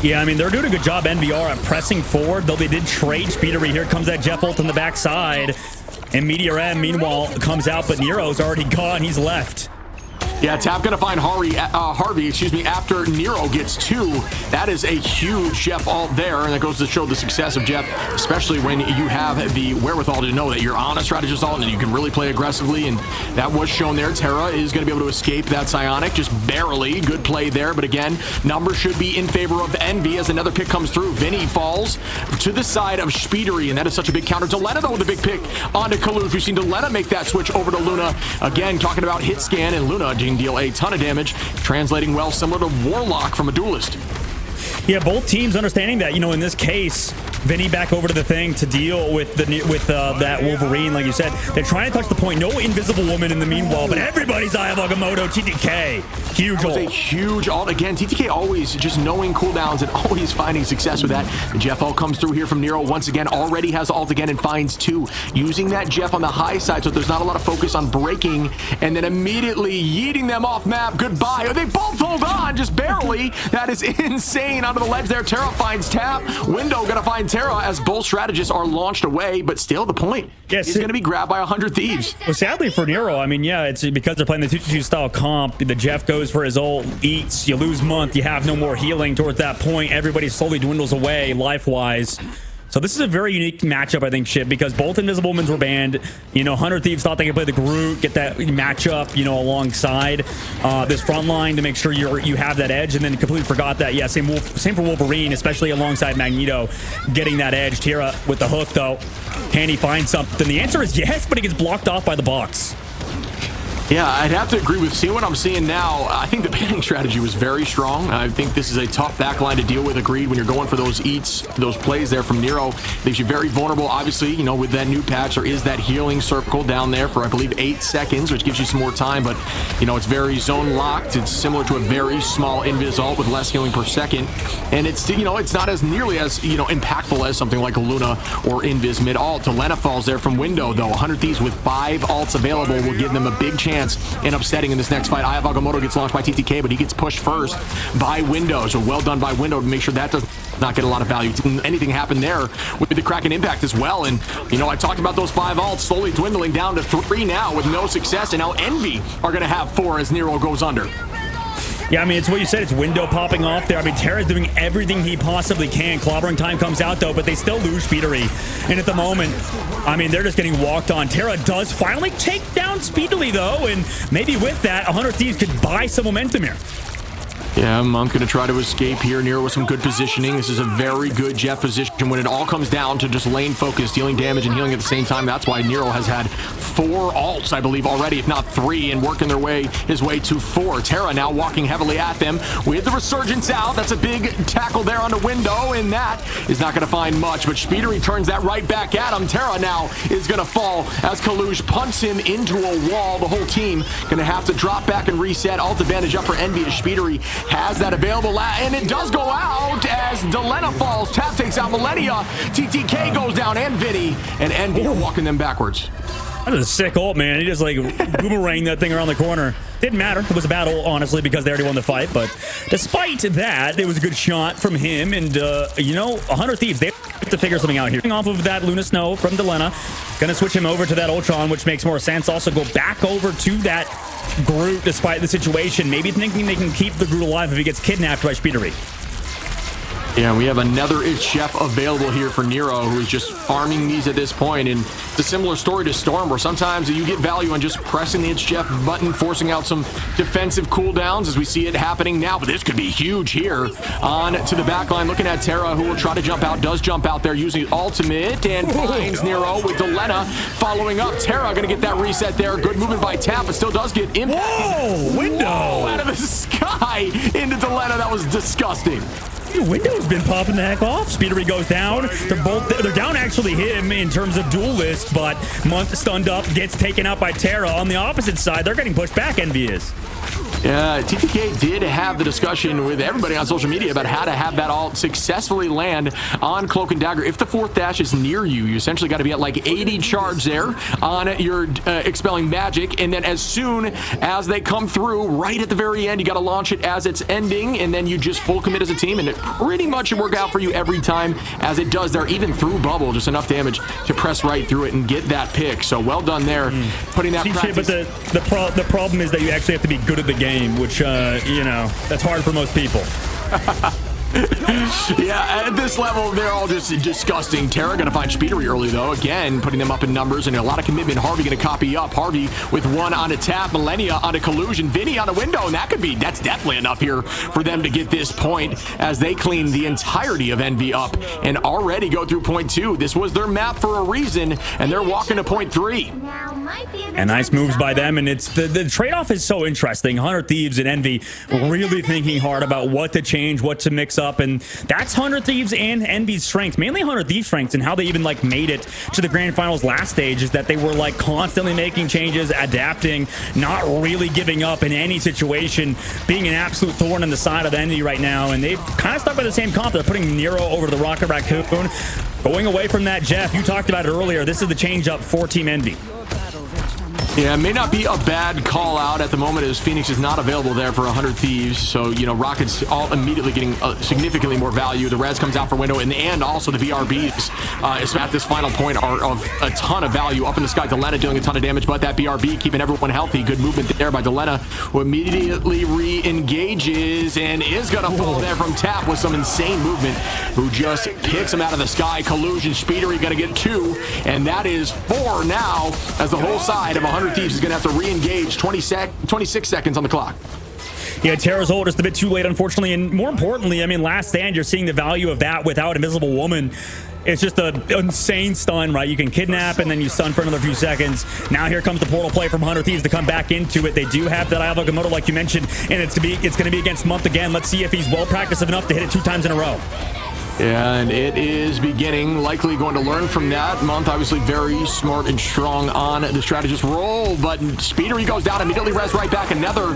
Yeah, I mean, they're doing a good job, NVR, at pressing forward, though they did trade Shpeediry. Here comes that Jeff ult on the backside. And Meteor M, meanwhile, comes out, but Nero's already gone. He's left. Yeah, Tap gonna find Harvey, excuse me, after Nero gets 2. That is a huge Jeff ult there, and that goes to show the success of Jeff, especially when you have the wherewithal to know that you're on a strategist ult and you can really play aggressively, and that was shown there. Terra is gonna be able to escape that Psionic, just barely. Good play there, but again, numbers should be in favor of Envy as another pick comes through. Vinnie falls to the side of shpeediry, and that is such a big counter. delenaa, though, with a big pick onto Coluge. We've seen delenaa make that switch over to Luna. Again, talking about hit scan, and Luna can deal a ton of damage, translating well, similar to Warlock from a Duelist. Yeah, both teams understanding that, in this case, Vinnie back over to the thing to deal with that Wolverine, like you said. They're trying to touch the point. No invisible woman in the meanwhile, but everybody's Eye of Agamotto. TTK, huge ult. That was a huge ult. Again, TTK always just knowing cooldowns and always finding success with that. The Jeff ult comes through here from Nero once again. Already has ult again and finds 2. Using that Jeff on the high side so there's not a lot of focus on breaking, and then immediately yeeting them off map. Goodbye. Oh, they both hold on, just barely. That is insane. Onto the ledge there. Terra finds Tap. Window gonna find Terra as both strategists are launched away, but still the point is going to be grabbed by 100 Thieves. Well, sadly for Nero, I mean, yeah, it's because they're playing the 2-2 style comp. The Jeff goes for his ult, eats, you lose month, you have no more healing towards that point. Everybody slowly dwindles away life-wise. So this is a very unique matchup, I think, Ship, because both Invisible Womens were banned. 100 Thieves thought they could play the Groot, get that matchup, alongside this front line to make sure you have that edge, and then completely forgot that. Yeah, same for Wolverine, especially alongside Magneto, getting that edge. Terra with the hook, though. Can he find something? The answer is yes, but he gets blocked off by the box. Yeah, I'd have to agree with seeing what I'm seeing now. I think the banning strategy was very strong. I think this is a tough backline to deal with, agreed, when you're going for those eats, those plays there from Nero. Leaves you very vulnerable. Obviously, with that new patch, there is that healing circle down there for, I believe, 8 seconds, which gives you some more time, but, it's very zone locked. It's similar to a very small invis ult with less healing per second, and it's, it's not as nearly as, impactful as something like a Luna or invis mid ult. delenaa falls there from window, though. 100 Thieves with 5 ults available will give them a big chance in upsetting in this next fight. Eye of Agamotto gets launched by TTK, but he gets pushed first by window. So well done by window to make sure that does not get a lot of value. Anything happened there with the Kraken impact as well. And, I talked about those 5 ults slowly dwindling down to 3 now with no success. And now Envy are going to have 4 as Nero goes under. Yeah, I mean, it's what you said. It's window popping off there. I mean, Terra's doing everything he possibly can. Clobbering time comes out, though, but they still lose shpeediry. And at the moment, I mean, they're just getting walked on. Terra does finally take down shpeediry, though, and maybe with that, 100 Thieves could buy some momentum here. Yeah, Monk going to try to escape here. Nero with some good positioning. This is a very good Jeff position when it all comes down to just lane focus, dealing damage and healing at the same time. That's why Nero has had 4 ults, I believe, already, if not 3, and working his way to 4. Terra now walking heavily at them with the Resurgence out. That's a big tackle there on the window, and that is not going to find much, but shpeediry turns that right back at him. Terra now is going to fall as Coluge punts him into a wall. The whole team going to have to drop back and reset. Ult advantage up for Envy as shpeediry has that available, and it does go out as delenaa falls. Tap takes out Malenia. TTK goes down, and Vinnie and Envy are walking them backwards. That is a sick ult, man. He just boomerang that thing around the corner. Didn't matter. It was a bad ult, honestly, because they already won the fight. But despite that, it was a good shot from him. And, 100 Thieves, they have to figure something out here. Off of that Luna Snow from delenaa. Gonna switch him over to that Ultron, which makes more sense. Also go back over to that Groot despite the situation. Maybe thinking they can keep the Groot alive if he gets kidnapped by shpeediry. Yeah, we have another Chef available here for Nero, who is just farming these at this point. And it's a similar story to Storm, where sometimes you get value on just pressing the Chef button, forcing out some defensive cooldowns, as we see it happening now. But this could be huge here. On to the back line, looking at Terra, who will try to jump out, does jump out there using ultimate, and finds Nero with delenaa following up. Terra going to get that reset there. Good movement by Tap, but still does get impact. Whoa, window! Whoa, out of the sky into delenaa. That was disgusting. Window's been popping the heck off. shpeediry goes down. They're down actually him in terms of duelist, but Month stunned up, gets taken out by Terra. On the opposite side, they're getting pushed back, Envy is. Yeah, TTK did have the discussion with everybody on social media about how to have that all successfully land on Cloak and Dagger. If the fourth dash is near you, you essentially got to be at like 80 charge there on your expelling magic, and then as soon as they come through, right at the very end, you got to launch it as it's ending, and then you just full commit as a team, and it pretty much should work out for you every time, as it does there, even through bubble, just enough damage to press right through it and get that pick. So well done there, putting that practice. But the problem is that you actually have to be good at the game, which you know, that's hard for most people. Yeah, at this level, they're all just disgusting. Terra going to find shpeediry early, though. Again, putting them up in numbers and a lot of commitment. Harvey going to copy up. Harvey with one on a tap. Malenia on a Coluge, and Vinnie on a window. And that's definitely enough here for them to get this point as they clean the entirety of Envy up and already go through point 2. This was their map for a reason, and they're walking to point 3. And nice moves by them, and it's the trade-off is so interesting. 100 Thieves and Envy really thinking hard about what to change, what to mix up, and that's 100 Thieves and Envy's strength, mainly 100 Thieves' strengths, and how they even like made it to the grand finals last stage is that they were like constantly making changes, adapting, not really giving up in any situation, being an absolute thorn in the side of Envy right now, and they've kind of stuck by the same comp. They're putting Nero over to the Rocket Raccoon, going away from that. Jeff, you talked about it earlier. This is the change up for Team Envy. Yeah, it may not be a bad call out at the moment as Phoenix is not available there for 100 Thieves. So, you know, Rocket's all immediately getting significantly more value. The res comes out for window, and also the BRBs is at this final point are of a ton of value. Up in the sky, delenaa doing a ton of damage, but that BRB keeping everyone healthy. Good movement there by delenaa, who immediately re-engages and is going to fall there from tap with some insane movement, who just picks him out of the sky. Coluge and shpeediry going to get 2, and that is 4 now as the whole side of 100 Thieves is going to have to re-engage. 26 seconds on the clock. Yeah, Terra's ult just a bit too late, unfortunately, and more importantly, I mean, last stand, you're seeing the value of that without Invisible Woman. It's just an insane stun, right? You can kidnap and then you stun for another few seconds. Now here comes the portal play from 100 Thieves to come back into it. They do have that Eye of Agamotto, like you mentioned, and it's going to be against Month again. Let's see if he's well practiced enough to hit it 2 times in a row. And it is beginning, likely going to learn from that. Month obviously very smart and strong on the strategist role, but shpeediry goes down, immediately res right back. Another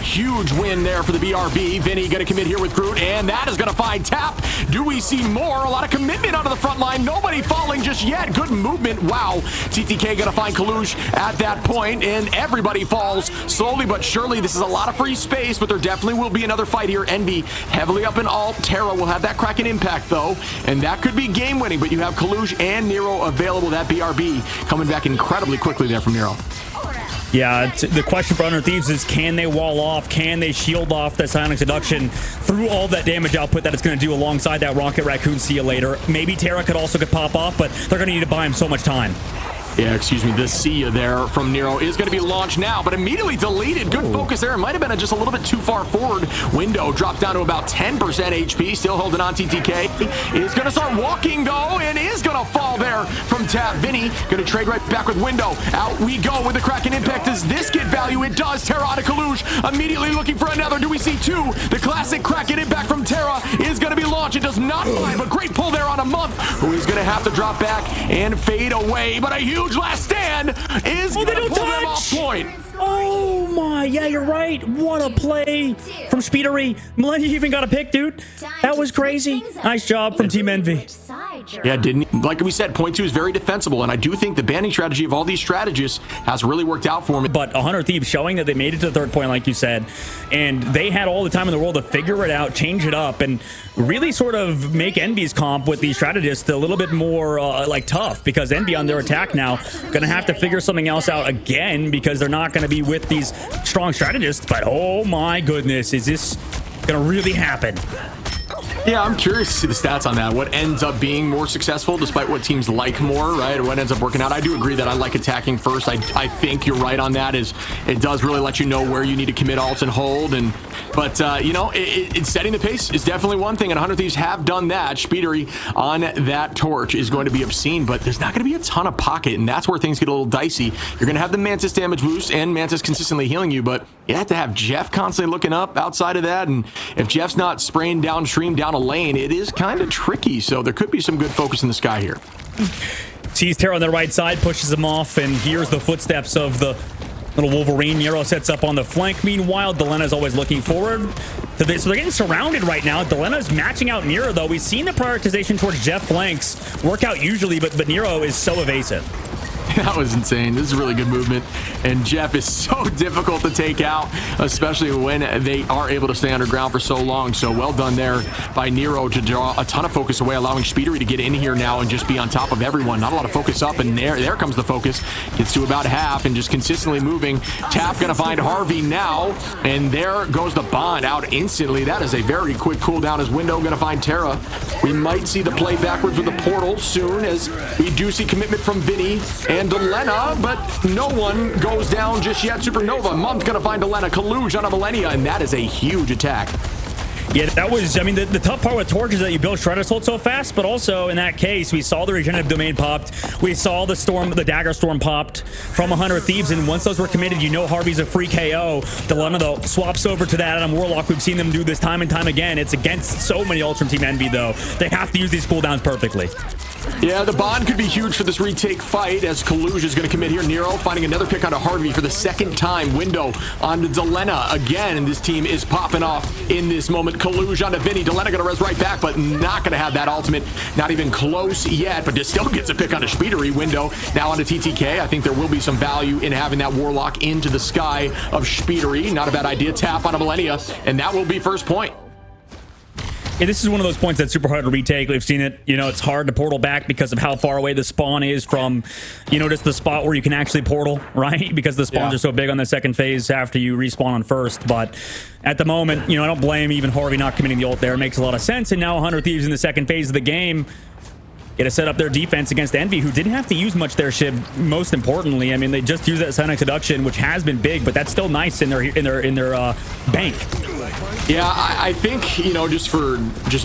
huge win there for the BRB. Vinnie going to commit here with Groot, and that is going to find tap. Do we see more? A lot of commitment onto the front line. Nobody falling just yet. Good movement. Wow. TTK going to find Coluge at that point, and everybody falls slowly but surely. This is a lot of free space, but there definitely will be another fight here. Envy heavily up in alt. Terra will have that Kraken impact, though, and that could be game winning, but you have Coluge and Nero available. That BRB coming back incredibly quickly there from Nero. Yeah, the question for 100 Thieves is, can they wall off? Can they shield off that Psionic Seduction through all that damage output that it's going to do alongside that Rocket Raccoon? See you later. Maybe Terra could pop off, but they're going to need to buy him so much time. Yeah, excuse me, the see ya there from Nero is going to be launched now, but immediately deleted. Good focus there. It might have been just a little bit too far forward. Window drops down to about 10% HP. Still holding on. TTK is going to start walking, though, and is going to fall there from tap. Vinnie going to trade right back with window. Out we go with the Kraken impact. Does this get value? It does. Terra on a Coluge. Immediately looking for another. Do we see 2? The classic Kraken impact from Terra is going to be launched. It does not find, but great pull there on a Month, who is going to have to drop back and fade away. But a huge last stand is going to pull them off point. Oh my, yeah, you're right. What a play from shpeediry. Malenia even got a pick, dude. That was crazy. Nice job from Team Envy. Yeah, like we said, point 2 is very defensible, and I do think the banning strategy of all these strategists has really worked out for them. But 100 Thieves showing that they made it to the 3rd point, like you said, and they had all the time in the world to figure it out, change it up, and really sort of make Envy's comp with these strategists a little bit more like tough, because Envy on their attack now gonna have to figure something else out again, because they're not gonna be with these strong strategists. But oh my goodness, is this gonna really happen? Yeah, I'm curious to see the stats on that. What ends up being more successful, despite what teams like more, right? Or what ends up working out. I do agree that I like attacking first. I think you're right on that. Is it does really let you know where you need to commit alt and hold. But you know, it's setting the pace is definitely one thing, and 100 Thieves have done that. shpeediry on that torch is going to be obscene, but there's not going to be a ton of pocket, and that's where things get a little dicey. You're going to have the Mantis damage boost, and Mantis consistently healing you, but you have to have Jeff constantly looking up outside of that, and if Jeff's not spraying downstream down a lane, it is kind of tricky. So there could be some good focus in the sky here. Sees Terra on the right side, pushes him off, and hears the footsteps of the Little Wolverine. Nero sets up on the flank. Meanwhile, Delena's always looking forward to this. So they're getting surrounded right now. Delena's matching out Nero, though. We've seen the prioritization towards Jeff flanks work out usually, but Nero is so evasive. That was insane. This is really good movement. And Jeff is so difficult to take out, especially when they are able to stay underground for so long. So well done there by Nero to draw a ton of focus away, allowing shpeediry to get in here now and just be on top of everyone. Not a lot of focus up, and there comes the focus. Gets to about half and just consistently moving. Tap gonna find hxrvey now, and there goes the bond out instantly. That is a very quick cooldown as Window gonna find Terra. We might see the play backwards with the portal soon, as we do see commitment from Vinnie and delenaa, but no one goes down just yet. Supernova, Mom's gonna find delenaa. Coluge on a Malenia, and that is a huge attack. Yeah, that was, I mean, the tough part with Torch is that you build Shredder Assault so fast, but also in that case, we saw the Regenerative Domain popped. We saw the Storm, the Dagger Storm popped from 100 Thieves, and once those were committed, you know hxrvey's a free KO. delenaa, though, swaps over to that on Warlock. We've seen them do this time and time again. It's against so many Ultra Team Envy, though. They have to use these cooldowns perfectly. Yeah, the bond could be huge for this retake fight, as Coluge is going to commit here. Nero finding another pick onto hxrvey for the second time. Window on delenaa again, and this team is popping off in this moment. Coluge onto Vinnie. delenaa going to res right back, but not going to have that ultimate. Not even close yet, but just still gets a pick onto shpeediry. Window now onto TTK. I think there will be some value in having that Warlock into the sky of shpeediry. Not a bad idea. Tap on a Malenia, and that will be first point. Yeah, this is one of those points that's super hard to retake. We've seen it. You know, it's hard to portal back because of how far away the spawn is from, you know, just the spot where you can actually portal, right? Because the spawns are so big on the second phase after you respawn on first. But at the moment, you know, I don't blame even hxrvey not committing the ult there. It makes a lot of sense. And now 100 Thieves in the second phase of the game get to set up their defense against Envy, who didn't have to use much their ship. Most importantly, I mean, they just used that Sonic Seduction, which has been big, but that's still nice in their bank. Yeah, I think, you know, just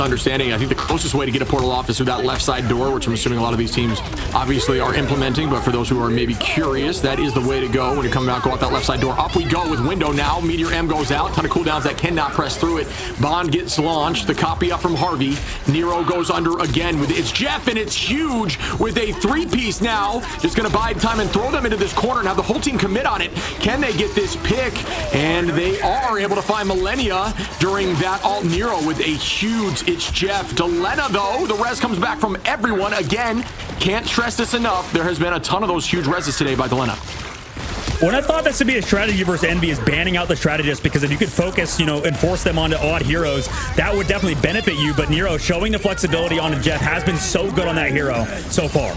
understanding, I think the closest way to get a portal off is through that left side door, which I'm assuming a lot of these teams obviously are implementing, but for those who are maybe curious, that is the way to go. When you come out, go out that left side door. Up we go with Window now. Meteor M goes out. Ton of cooldowns that cannot press through it. Bond gets launched. The copy up from hxrvey. Nero goes under again with it's Jeff, and it's huge with a three-piece now. Just going to bide time and throw them into this corner and have the whole team commit on it. Can they get this pick? And they are able to find Malenia during that alt. Nero with a huge it's Jeff. delenaa, though, the res comes back from everyone. Again, can't stress this enough. There has been a ton of those huge reses today by delenaa. When I thought this would be a strategy versus Envy is banning out the strategist, because if you could focus, you know, and force them onto odd heroes, that would definitely benefit you. But Nero showing the flexibility on Jeff has been so good on that hero so far.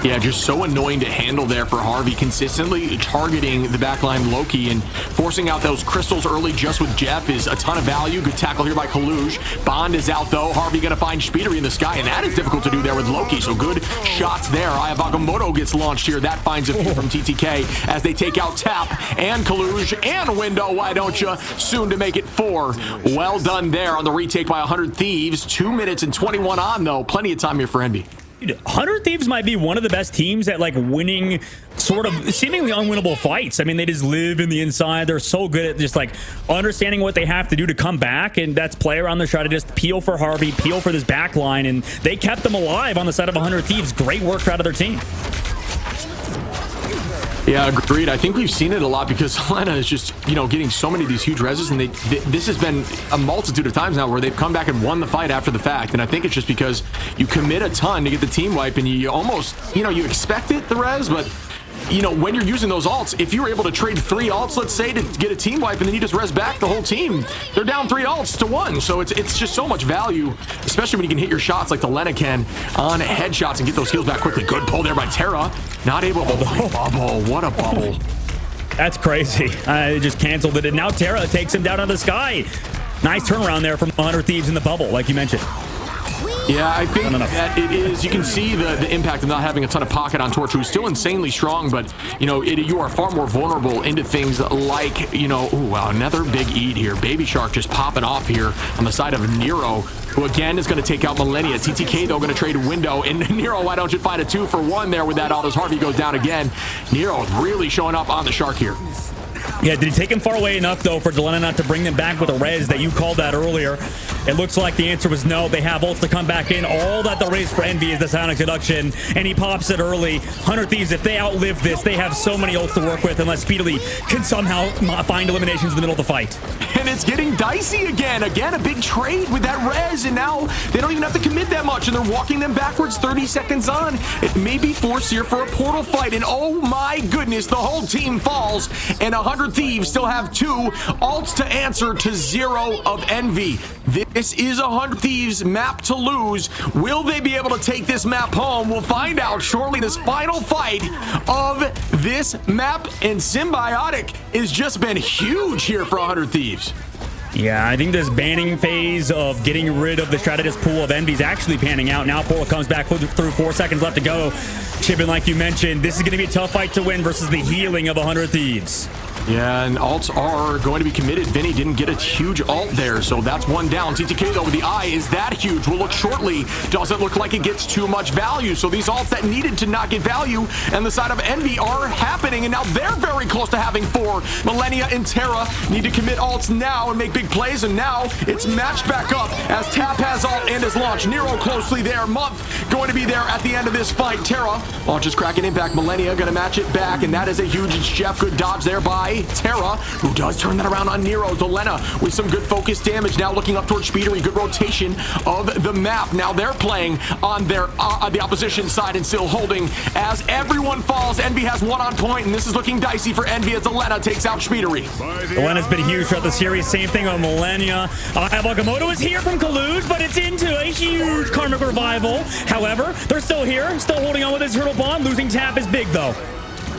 Yeah, just so annoying to handle there for hxrvey, consistently targeting the backline Loki and forcing out those crystals early just with Jeff is a ton of value. Good tackle here by Coluge. Bond is out, though. hxrvey gonna find shpeediry in the sky, and that is difficult to do there with Loki, so good shots there. Ayabagamoto gets launched here. That finds a few from TTK as they take out Tap and Coluge and Window. Why don't you? Soon to make it 4. Well done there on the retake by 100 Thieves. 2 minutes and 21 on, though. Plenty of time here for Envy. 100 Thieves might be one of the best teams at like winning sort of seemingly unwinnable fights. I mean, they just live in the inside. They're so good at just like understanding what they have to do to come back, and that's play around the try to just peel for hxrvey, peel for this back line, and they kept them alive on the side of 100 Thieves. Great work out of their team. Yeah, agreed. I think we've seen it a lot because delenaa is just, you know, getting so many of these huge reses, and this has been a multitude of times now where they've come back and won the fight after the fact. And I think it's just because you commit a ton to get the team wipe, and you almost, you know, you expect it, the res, but you know, when you're using those alts, if you were able to trade 3 alts, let's say, to get a team wipe, and then you just res back the whole team, they're down 3 alts to 1. So it's just so much value, especially when you can hit your shots like delenaa can on headshots and get those heals back quickly. Good pull there by Terra. Not able to bubble. What a bubble. That's crazy. I just canceled it, and now Terra takes him down to the sky. Nice turnaround there from 100 Thieves in the bubble, like you mentioned. Yeah, I think that it is. You can see the impact of not having a ton of pocket on Torch, who's still insanely strong, but you know, you are far more vulnerable into things like, you know, ooh, wow, another big eat here. Baby Shark just popping off here on the side of Nero, who again is going to take out Malenia. TTK, though, going to trade Window, and Nero, why don't you find a 2-for-1 there with that all as hxrvey goes down again. Nero really showing up on the Shark here. Yeah, did he take him far away enough, though, for delenaa not to bring them back with a res that you called that earlier? It looks like the answer was no. They have ults to come back in. All that the race for Envy is the Sonic Deduction, and he pops it early. 100 Thieves, if they outlive this, they have so many ults to work with unless Speedily can somehow find eliminations in the middle of the fight. And it's getting dicey again. Again, a big trade with that res, and now they don't even have to commit that much, and they're walking them backwards 30 seconds on. It may be forced here for a portal fight, and oh my goodness, the whole team falls, and 100 Thieves still have 2 ults to answer to 0 of Envy. This is 100 Thieves map to lose. Will they be able to take this map home? We'll find out shortly. This final fight of this map, and Symbiotic has just been huge here for 100 Thieves. Yeah, I think this banning phase of getting rid of the strategist pool of Envy is actually panning out. Now Portal comes back through 4 seconds left to go. Chippin, like you mentioned, this is going to be a tough fight to win versus the healing of 100 Thieves. Yeah, and alts are going to be committed. Vinnie didn't get a huge alt there, so that's one down. TTK, though, with the eye is that huge. We'll look shortly. Doesn't look like it gets too much value. So these alts that needed to not get value and the side of Envy are happening, and now they're very close to having 4. Malenia and Terra need to commit alts now and make big plays, and now it's matched back up as Tap has alt and is launched. Nero closely there. Month going to be there at the end of this fight. Terra launches cracking impact. Malenia going to match it back, and that is a huge Jeff. Good dodge there by Terra, who does turn that around on Nero. delenaa with some good focus damage, now looking up towards shpeediry. Good rotation of the map. Now they're playing on their the opposition side and still holding as everyone falls. Envy has 1 on point, and this is looking dicey for Envy as delenaa takes out shpeediry. delenaa's been huge throughout the series. Same thing on Malenia. Abagamotto is here from Coluge, but it's into a huge karmic revival. However, they're still here, still holding on with his turtle bond. Losing Tap is big, though.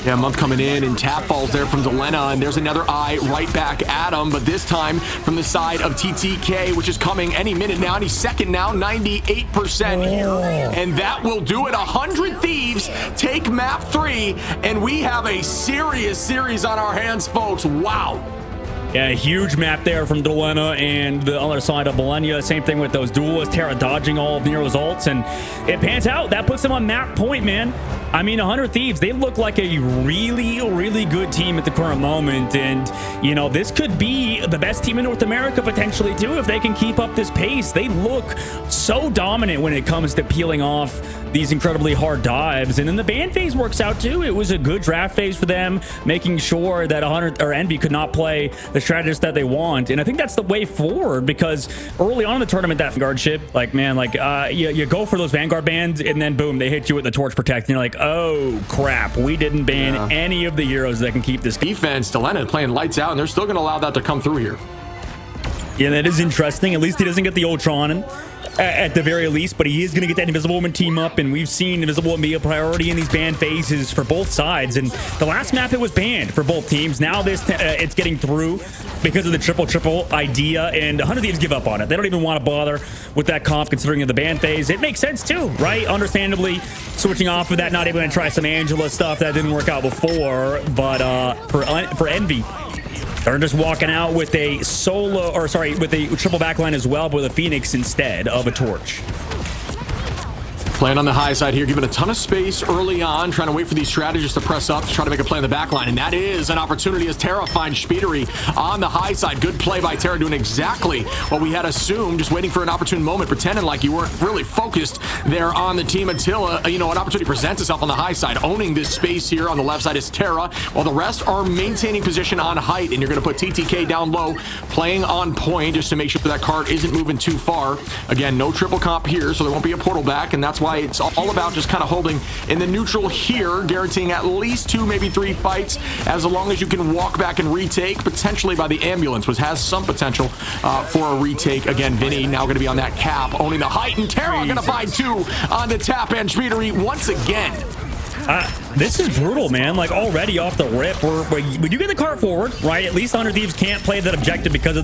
Yeah, Month coming in, and Tap falls there from delenaa, and there's another eye right back at him, but this time from the side of TTK, which is coming any minute now, and he's second now, 98% here, and that will do it. 100 Thieves take map 3, and we have a serious series on our hands, folks. Wow. Yeah, a huge map there from delenaa and the other side of Malenia. Same thing with those duelists. Terra dodging all of Nero's ults, and it pans out. That puts them on map point, man. I mean, 100 Thieves, they look like a really, really good team at the current moment. And, you know, this could be the best team in North America potentially, too, if they can keep up this pace. They look so dominant when it comes to peeling off these incredibly hard dives. And then the ban phase works out, too. It was a good draft phase for them, making sure that 100 or Envy could not play the strategist that they want. And I think that's the way forward, because early on in the tournament, that Vanguard ship, like, man, like, you go for those Vanguard bans, and then boom, they hit you with the Torch Protect, and you're like, oh crap, we didn't ban any of the heroes that can keep this defense. delenaa playing lights out, and they're still going to allow that to come through here. Yeah, that is interesting. At least he doesn't get the Ultron at the very least, but he is going to get that Invisible Woman team up, and we've seen Invisible Woman be a priority in these ban phases for both sides. And the last map, it was banned for both teams. Now this it's getting through because of the triple idea, and 100 Thieves give up on it. They don't even want to bother with that comp considering the ban phase. It makes sense too, right? Understandably, switching off of that, not able to try some Angela stuff that didn't work out before, but for Envy, they're just walking out with a solo, or sorry, with a triple backline as well, but with a Phoenix instead of a Torch. Playing on the high side here, giving a ton of space early on, trying to wait for these strategists to press up to try to make a play on the back line, and that is an opportunity as Terra finds shpeediry on the high side. Good play by Terra, doing exactly what we had assumed, just waiting for an opportune moment, pretending like you weren't really focused there on the team until, you know, an opportunity presents itself on the high side. Owning this space here on the left side is Terra, while the rest are maintaining position on height, and you're going to put TTK down low, playing on point just to make sure that card isn't moving too far. Again, no triple comp here, so there won't be a portal back, and that's why it's all about just kind of holding in the neutral here, guaranteeing at least 2, maybe 3 fights, as long as you can walk back and retake, potentially by the ambulance, which has some potential for a retake. Again, Vinnie now going to be on that cap, owning the height, and Terra going to find 2 on the Tap and shpeediry once again. This is brutal, man. Like, already off the rip, we do get the cart forward, right? At least 100 Thieves can't play that objective because of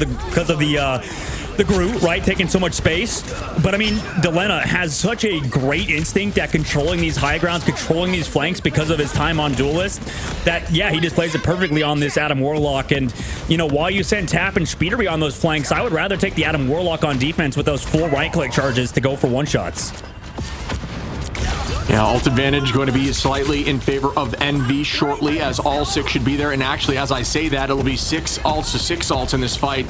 the Groot, right, taking so much space. But I mean, delenaa has such a great instinct at controlling these high grounds, controlling these flanks because of his time on duelist, that yeah, he just plays it perfectly on this Adam Warlock. And you know, while you send Tap and shpeediry on those flanks, I would rather take the Adam Warlock on defense with those full right click charges to go for one shots. Yeah, ult advantage going to be slightly in favor of Envy shortly, as all 6 should be there. And actually, as I say that, it'll be 6 ults to 6 ults in this fight.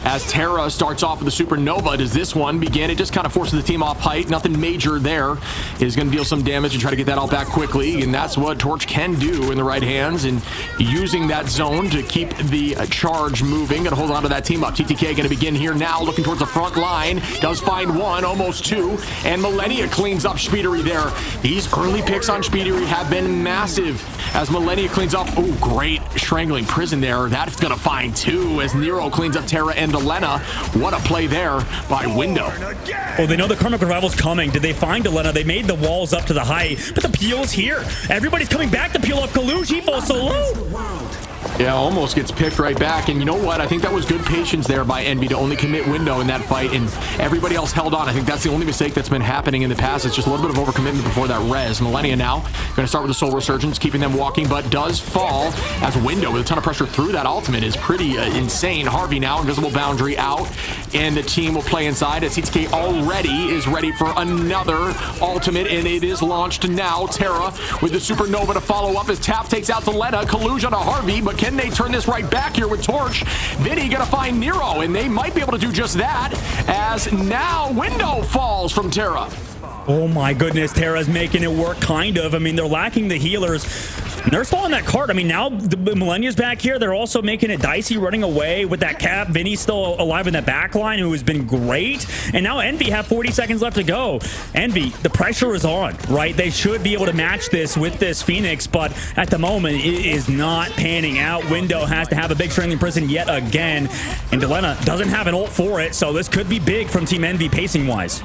As Terra starts off with the supernova, does this one begin? It just kind of forces the team off height. Nothing major there. Is going to deal some damage and try to get that all back quickly. And that's what Torch can do in the right hands. And using that zone to keep the charge moving. Going to hold on to that team up. TTK going to begin here now, looking towards the front line. Does find one, almost 2. And Malenia cleans up shpeediry there. These early picks on shpeediry have been massive. As Malenia cleans up, oh, great strangling prison there. That's going to find 2 as Nero cleans up Terra and delenaa. What a play there by Window. Oh, they know the Karmic Revival's coming. Did they find delenaa? They made the walls up to the height, but the peel's here. Everybody's coming back to peel up Coluge. He falls so low. Yeah, almost gets picked right back. And you know what? I think that was good patience there by Envy to only commit Window in that fight, and everybody else held on. I think that's the only mistake that's been happening in the past. It's just a little bit of overcommitment before that res. Malenia now going to start with the Soul Resurgence, keeping them walking, but does fall as Window with a ton of pressure through that ultimate is pretty insane. Hxrvey now, invisible boundary out, and the team will play inside as TTK already is ready for another ultimate, and it is launched now. Terra with the supernova to follow up as Tap takes out delenaa. Coluge on a Hxrvey, but can they turn this right back here with Torch? Vinnie gonna find Nero, and they might be able to do just that, as now Window falls from Terra. Oh my goodness, Terra's making it work, kind of. I mean, they're lacking the healers. They're stalling that cart. I mean, now the Malenia's back here. They're also making it dicey, running away with that cap. Vinny's still alive in the back line, who has been great. And now Envy have 40 seconds left to go. Envy, the pressure is on, right? They should be able to match this with this Phoenix, but at the moment, it is not panning out. Window has to have a big strangling prison yet again, and delenaa doesn't have an ult for it, so this could be big from Team Envy pacing-wise.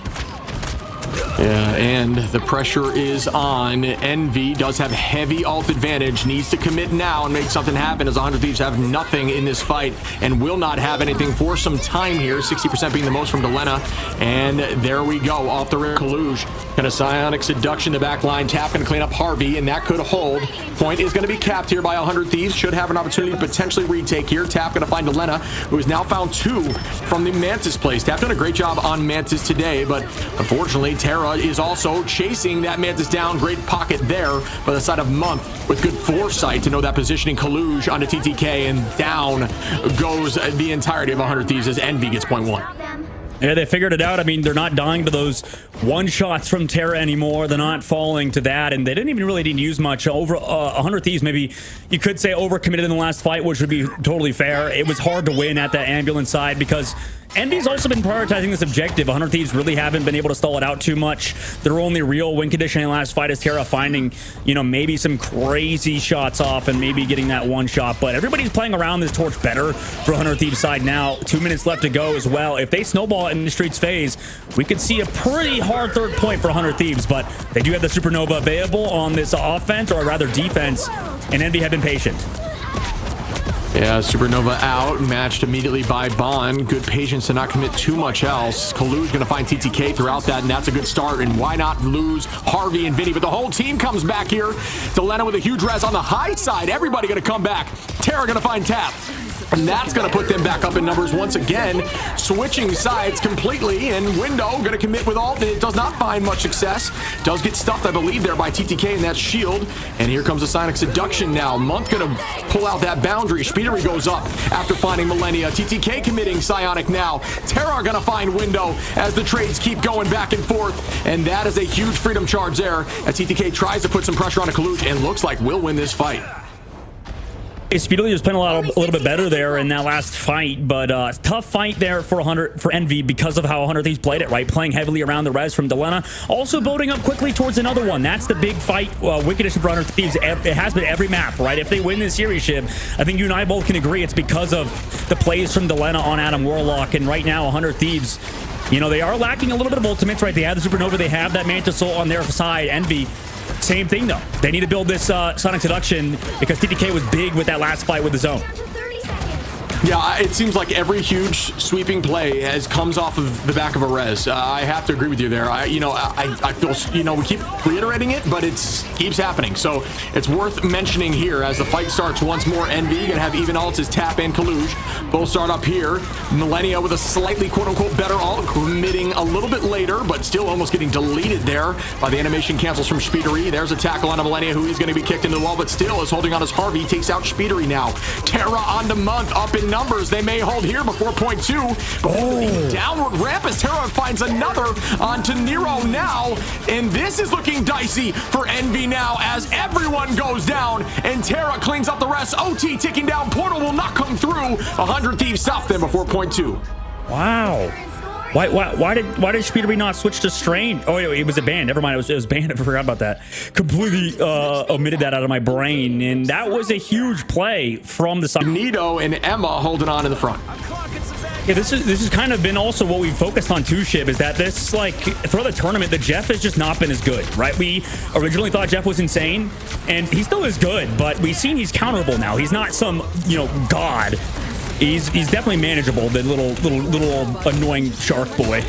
Yeah, and the pressure is on. Envy does have heavy ult advantage, needs to commit now and make something happen, as 100 Thieves have nothing in this fight and will not have anything for some time here, 60% being the most from delenaa. And there we go, off the rear. Coluge gonna psionic seduction the back line. Tap gonna clean up Hxrvey, and that could hold. Point is gonna be capped here by 100 Thieves. Should have an opportunity to potentially retake here. Tap gonna find delenaa, who has now found 2 from the Mantis place. Tap done a great job on Mantis today, but unfortunately Terra is also chasing that Mantis down. Great pocket there by the side of Month with good foresight to know that positioning. Coluge onto TTK, and down goes the entirety of 100 Thieves as Envy gets point 1. Yeah, they figured it out. I mean, they're not dying to those one-shots from Terra anymore. They're not falling to that, and they didn't even really need to use much. Over 100 Thieves, maybe you could say overcommitted in the last fight, which would be totally fair. It was hard to win at that ambulance side because Envy's also been prioritizing this objective. 100 Thieves really haven't been able to stall it out too much. Their only real win condition in the last fight is Terra finding, you know, maybe some crazy shots off and maybe getting that one shot. But everybody's playing around this torch better for 100 Thieves side now. 2 minutes left to go as well. If they snowball in the streets phase, we could see a pretty hard third point for 100 Thieves. But they do have the supernova available on this offense, or rather defense, and Envy have been patient. Yeah, supernova out, matched immediately by Bond. Good patience to not commit too much else. Coluge going to find TTK throughout that, and that's a good start. And why not lose Hxrvey and Vinnie? But the whole team comes back here. delenaa with a huge res on the high side. Everybody going to come back. Terra going to find Tap. And that's going to put them back up in numbers once again, switching sides completely. And Window going to commit with ult. It does not find much success. Does get stuffed, I believe, there by TTK in that shield. And here comes the Sonic Seduction now. Month going to pull out that boundary. shpeediry goes up after finding Malenia. TTK committing Psionic now. Terra going to find Window as the trades keep going back and forth. And that is a huge freedom charge there as TTK tries to put some pressure on a Coluge and looks like we'll win this fight. shpeediry was playing a little bit better there in that last fight, but tough fight there for Envy because of how 100 Thieves played it, right? Playing heavily around the res from delenaa, also building up quickly towards another one. That's the big fight, win condition for 100 Thieves. It has been every map, right? If they win this series, Shib, I think you and I both can agree it's because of the plays from delenaa on Adam Warlock, and right now 100 Thieves, you know, they are lacking a little bit of ultimates, right? They have the supernova, they have that Mantis Soul on their side. Envy, same thing though. They need to build this Sonic Seduction because TTK was big with that last fight with the zone. Yeah, it seems like every huge sweeping play comes off of the back of a res. I have to agree with you there. I feel, we keep reiterating it, but it keeps happening. So it's worth mentioning here as the fight starts once more. Envy gonna have even alts as Tap and Coluge. Both start up here. Malenia with a slightly quote-unquote better alt, committing a little bit later, but still almost getting deleted there by the animation cancels from shpeediry. There's a tackle on a Malenia who is going to be kicked into the wall, but still is holding on as hxrvey takes out shpeediry now. Terra on the month, up in numbers. They may hold here before point 2. The downward ramp as Terra finds another onto Nero now. And this is looking dicey for Envy now as everyone goes down and Terra cleans up the rest. OT ticking down. Portal will not come through. 100 Thieves stop them before point 2. Wow. Why did shpeediry not switch to strain? Oh, it was a ban. Never mind. It was banned. I forgot about that. Completely omitted that out of my brain. And that was a huge play from the side. Nito and Emma holding on in the front. Yeah, this has kind of been also what we've focused on too, Shib, is that this, like, throughout the tournament, the Jeff has just not been as good, right? We originally thought Jeff was insane, and he still is good, but we've seen he's counterable now. He's not some, god. He's definitely manageable, the little annoying shark boy.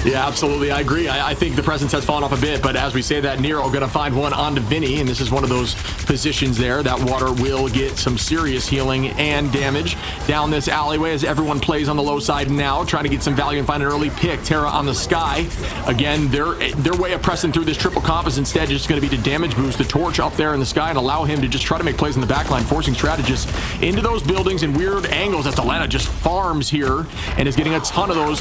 Yeah, absolutely. I agree. I think the presence has fallen off a bit, but as we say that, Nero going to find one onto Vinnie, and this is one of those positions there that water will get some serious healing and damage down this alleyway as everyone plays on the low side now, trying to get some value and find an early pick. Terra on the sky. Again, their way of pressing through this triple comp is instead just going to be to damage boost the torch up there in the sky and allow him to just try to make plays in the backline, forcing strategists into those buildings in weird angles as delenaa just farms here and is getting a ton of those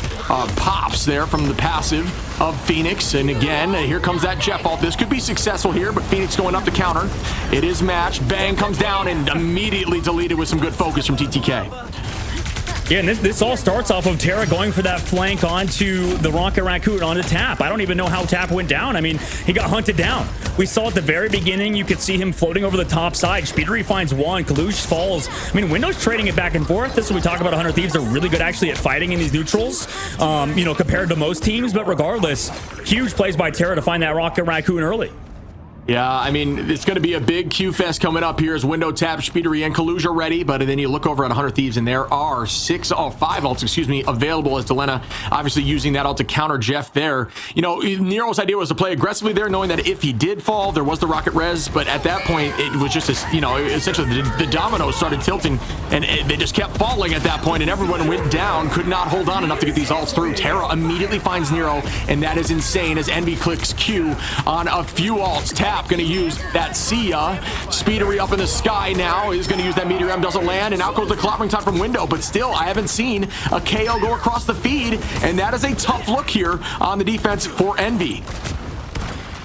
pops there from the passive of Phoenix. And again, here comes that Jeff ult. This could be successful here, but Phoenix going up the counter. It is matched. Bang comes down and immediately deleted with some good focus from TTK. Yeah, and this all starts off of Terra going for that flank onto the Rocket Raccoon onto Tap. I don't even know how Tap went down. I mean, he got hunted down. We saw at the very beginning, you could see him floating over the top side. shpeediry finds one. Coluge falls. I mean, Window's trading it back and forth. This is what we talk about 100 Thieves. They're really good actually at fighting in these neutrals, compared to most teams. But regardless, huge plays by Terra to find that Rocket Raccoon early. Yeah, I mean, it's going to be a big Q fest coming up here as Window, Tap, shpeediry, and Coluge are ready. But then you look over at 100 Thieves, and there are 5 ults, available as delenaa obviously using that ult to counter Jeff there. Nero's idea was to play aggressively there, knowing that if he did fall, there was the rocket res. But at that point, it was just, essentially the dominoes started tilting, and they just kept falling at that point, and everyone went down, could not hold on enough to get these ults through. Terra immediately finds Nero, and that is insane as Envy clicks Q on a few ults. Tap going to use that Sia. shpeediry up in the sky now is going to use that meteor M, doesn't land, and out goes the clobbering time from Window. But still, I haven't seen a KO go across the feed, and that is a tough look here on the defense for Envy.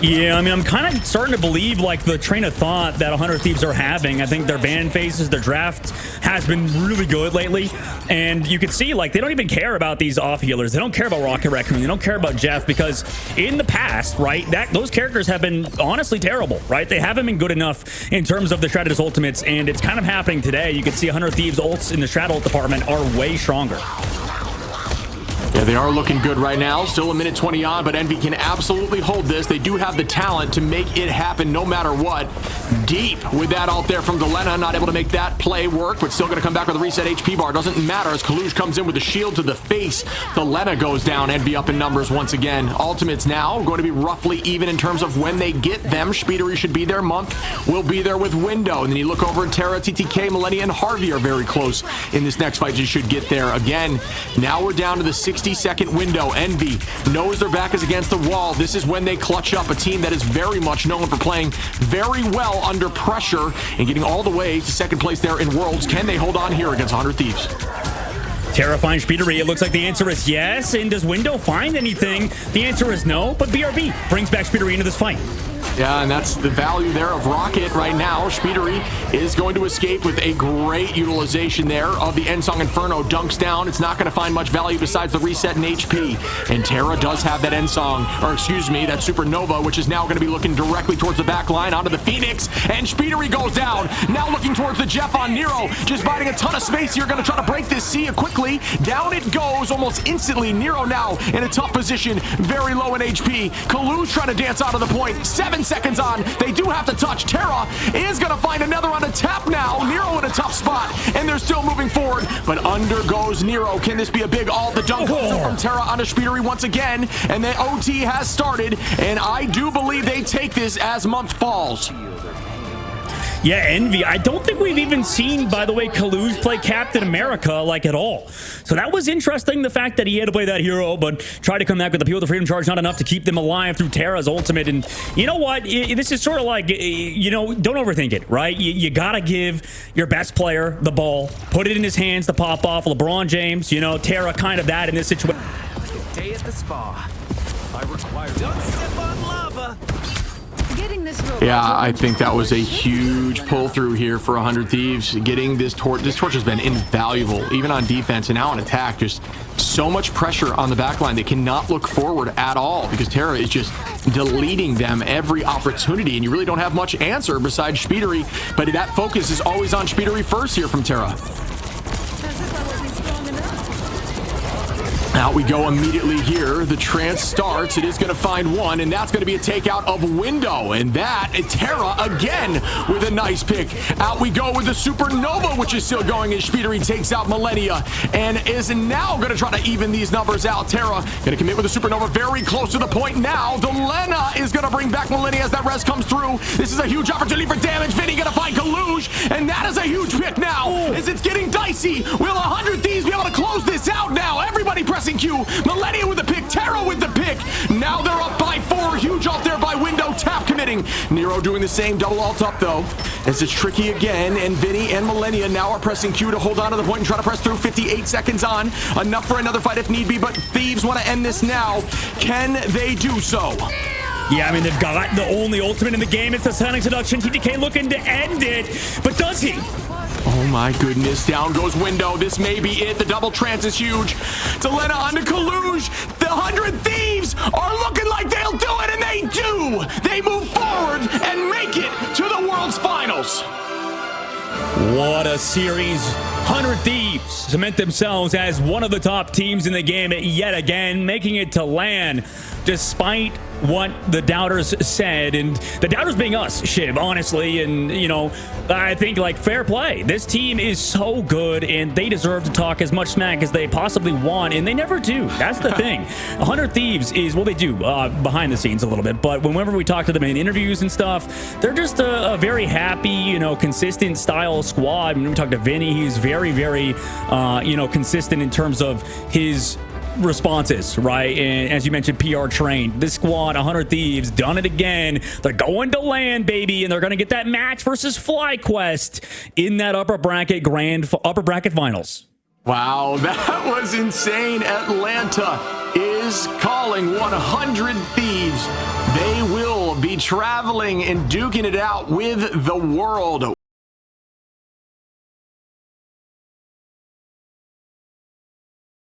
Yeah, I mean, I'm kind of starting to believe, like, the train of thought that 100 Thieves are having. I think their ban phases, their draft has been really good lately. And you can see, like, they don't even care about these off healers. They don't care about Rocket Raccoon. They don't care about Jeff because in the past, right, those characters have been honestly terrible, right? They haven't been good enough in terms of the Strategist ultimates, and it's kind of happening today. You can see 100 Thieves ults in the Strat ult department are way stronger. Yeah, they are looking good right now. Still a minute 20 on, but Envy can absolutely hold this. They do have the talent to make it happen no matter what. Deep with that ult there from delenaa, not able to make that play work, but still going to come back with a reset HP bar. Doesn't matter as Coluge comes in with a shield to the face. delenaa goes down. Envy up in numbers once again. Ultimates now going to be roughly even in terms of when they get them. shpeediry should be there. Monk will be there with Window. And then you look over at Terra, TTK, Malenia, and hxrvey are very close in this next fight. You should get there again. Now we're down to the 60-second window. Envy knows their back is against the wall. This is when they clutch up, a team that is very much known for playing very well under pressure and getting all the way to second place there in Worlds. Can they hold on here against 100 Thieves? Terrifying shpeediry. It looks like the answer is yes. And does Window find anything? The answer is no, but BRB brings back shpeediry into this fight. Yeah, and that's the value there of Rocket right now. shpeediry is going to escape with a great utilization there of the Endsong Inferno. Dunks down. It's not going to find much value besides the reset in HP. And Terra does have that Endsong, or excuse me, that Supernova, which is now going to be looking directly towards the back line onto the Phoenix. And shpeediry goes down. Now looking towards the Jeff on Nero. Just biding a ton of space here. Going to try to break this Sia quickly. Down it goes almost instantly. Nero now in a tough position. Very low in HP. Coluge trying to dance out of the point. 7 seconds on. They do have to touch. Terra is going to find another on a tap now. Nero in a tough spot, and they're still moving forward, but under goes Nero. Can this be a big ult? The dunk comes in from Terra onto shpeediry once again, and the OT has started, and I do believe they take this as month falls. Yeah, Envy. I don't think we've even seen, by the way, Coluge play Captain America, like, at all. So that was interesting, the fact that he had to play that hero, but tried to come back with the Peel the Freedom Charge, not enough to keep them alive through Terra's ultimate. And you know what? This is sort of like, you know, don't overthink it, right? You got to give your best player the ball, put it in his hands to pop off. LeBron James, you know, Terra kind of that in this situation. Day at the spa. I require don't step on lava. Yeah, I think that was a huge pull through here for 100 Thieves. Getting this torch has been invaluable, even on defense and now on attack. Just so much pressure on the back line. They cannot look forward at all because Terra is just deleting them every opportunity, and you really don't have much answer besides shpeediry, but that focus is always on shpeediry first here from Terra. Out we go immediately here. The trance starts. It is going to find one, and that's going to be a takeout of Window. And that, Terra again with a nice pick. Out we go with the Supernova, which is still going as shpeediry takes out Malenia and is now going to try to even these numbers out. Terra going to commit with the Supernova very close to the point now. Delenaa is going to bring back Malenia as that res comes through. This is a huge opportunity for damage. Vinnie going to find Coluge, and that is a huge pick now as it's getting dicey. Will 100 Thieves be able to close this out now? Everybody pressing Q. Malenia with the pick, Terra with the pick. Now they're up by 4. Huge ult there by Window, tap committing. Nero doing the same, double ult up though, as it's tricky again, and Vinnie and Malenia now are pressing Q to hold on to the point and try to press through. 58 seconds on, enough for another fight if need be, but Thieves want to end this now. Can they do so? Yeah, I mean, they've got the only ultimate in the game. It's the Sonic Seduction. TTK looking to end it, but does he? Oh my goodness, down goes Window. This may be it. The double trance is huge. Delenaa onto Coluge. The 100 Thieves are looking like they'll do it, and they do. They move forward and make it to the World's Finals. What a series. 100 Thieves cement themselves as one of the top teams in the game yet again, making it to LAN despite what the doubters said, and the doubters being us, Shib, honestly. And you know, I think, like, fair play. This team is so good, and they deserve to talk as much smack as they possibly want, and they never do. That's the thing. 100 Thieves is, well, they do behind the scenes a little bit, but whenever we talk to them in interviews and stuff, they're just a very happy, you know, consistent style squad. When we talk to Vinnie, he's very, very, you know, consistent in terms of his responses, right? And as you mentioned, PR trained. This squad, 100 Thieves, done it again. They're going to LAN, baby, and they're going to get that match versus FlyQuest in that upper bracket finals. Wow, that was insane. Atlanta is calling 100 Thieves. They will be traveling and duking it out with the world.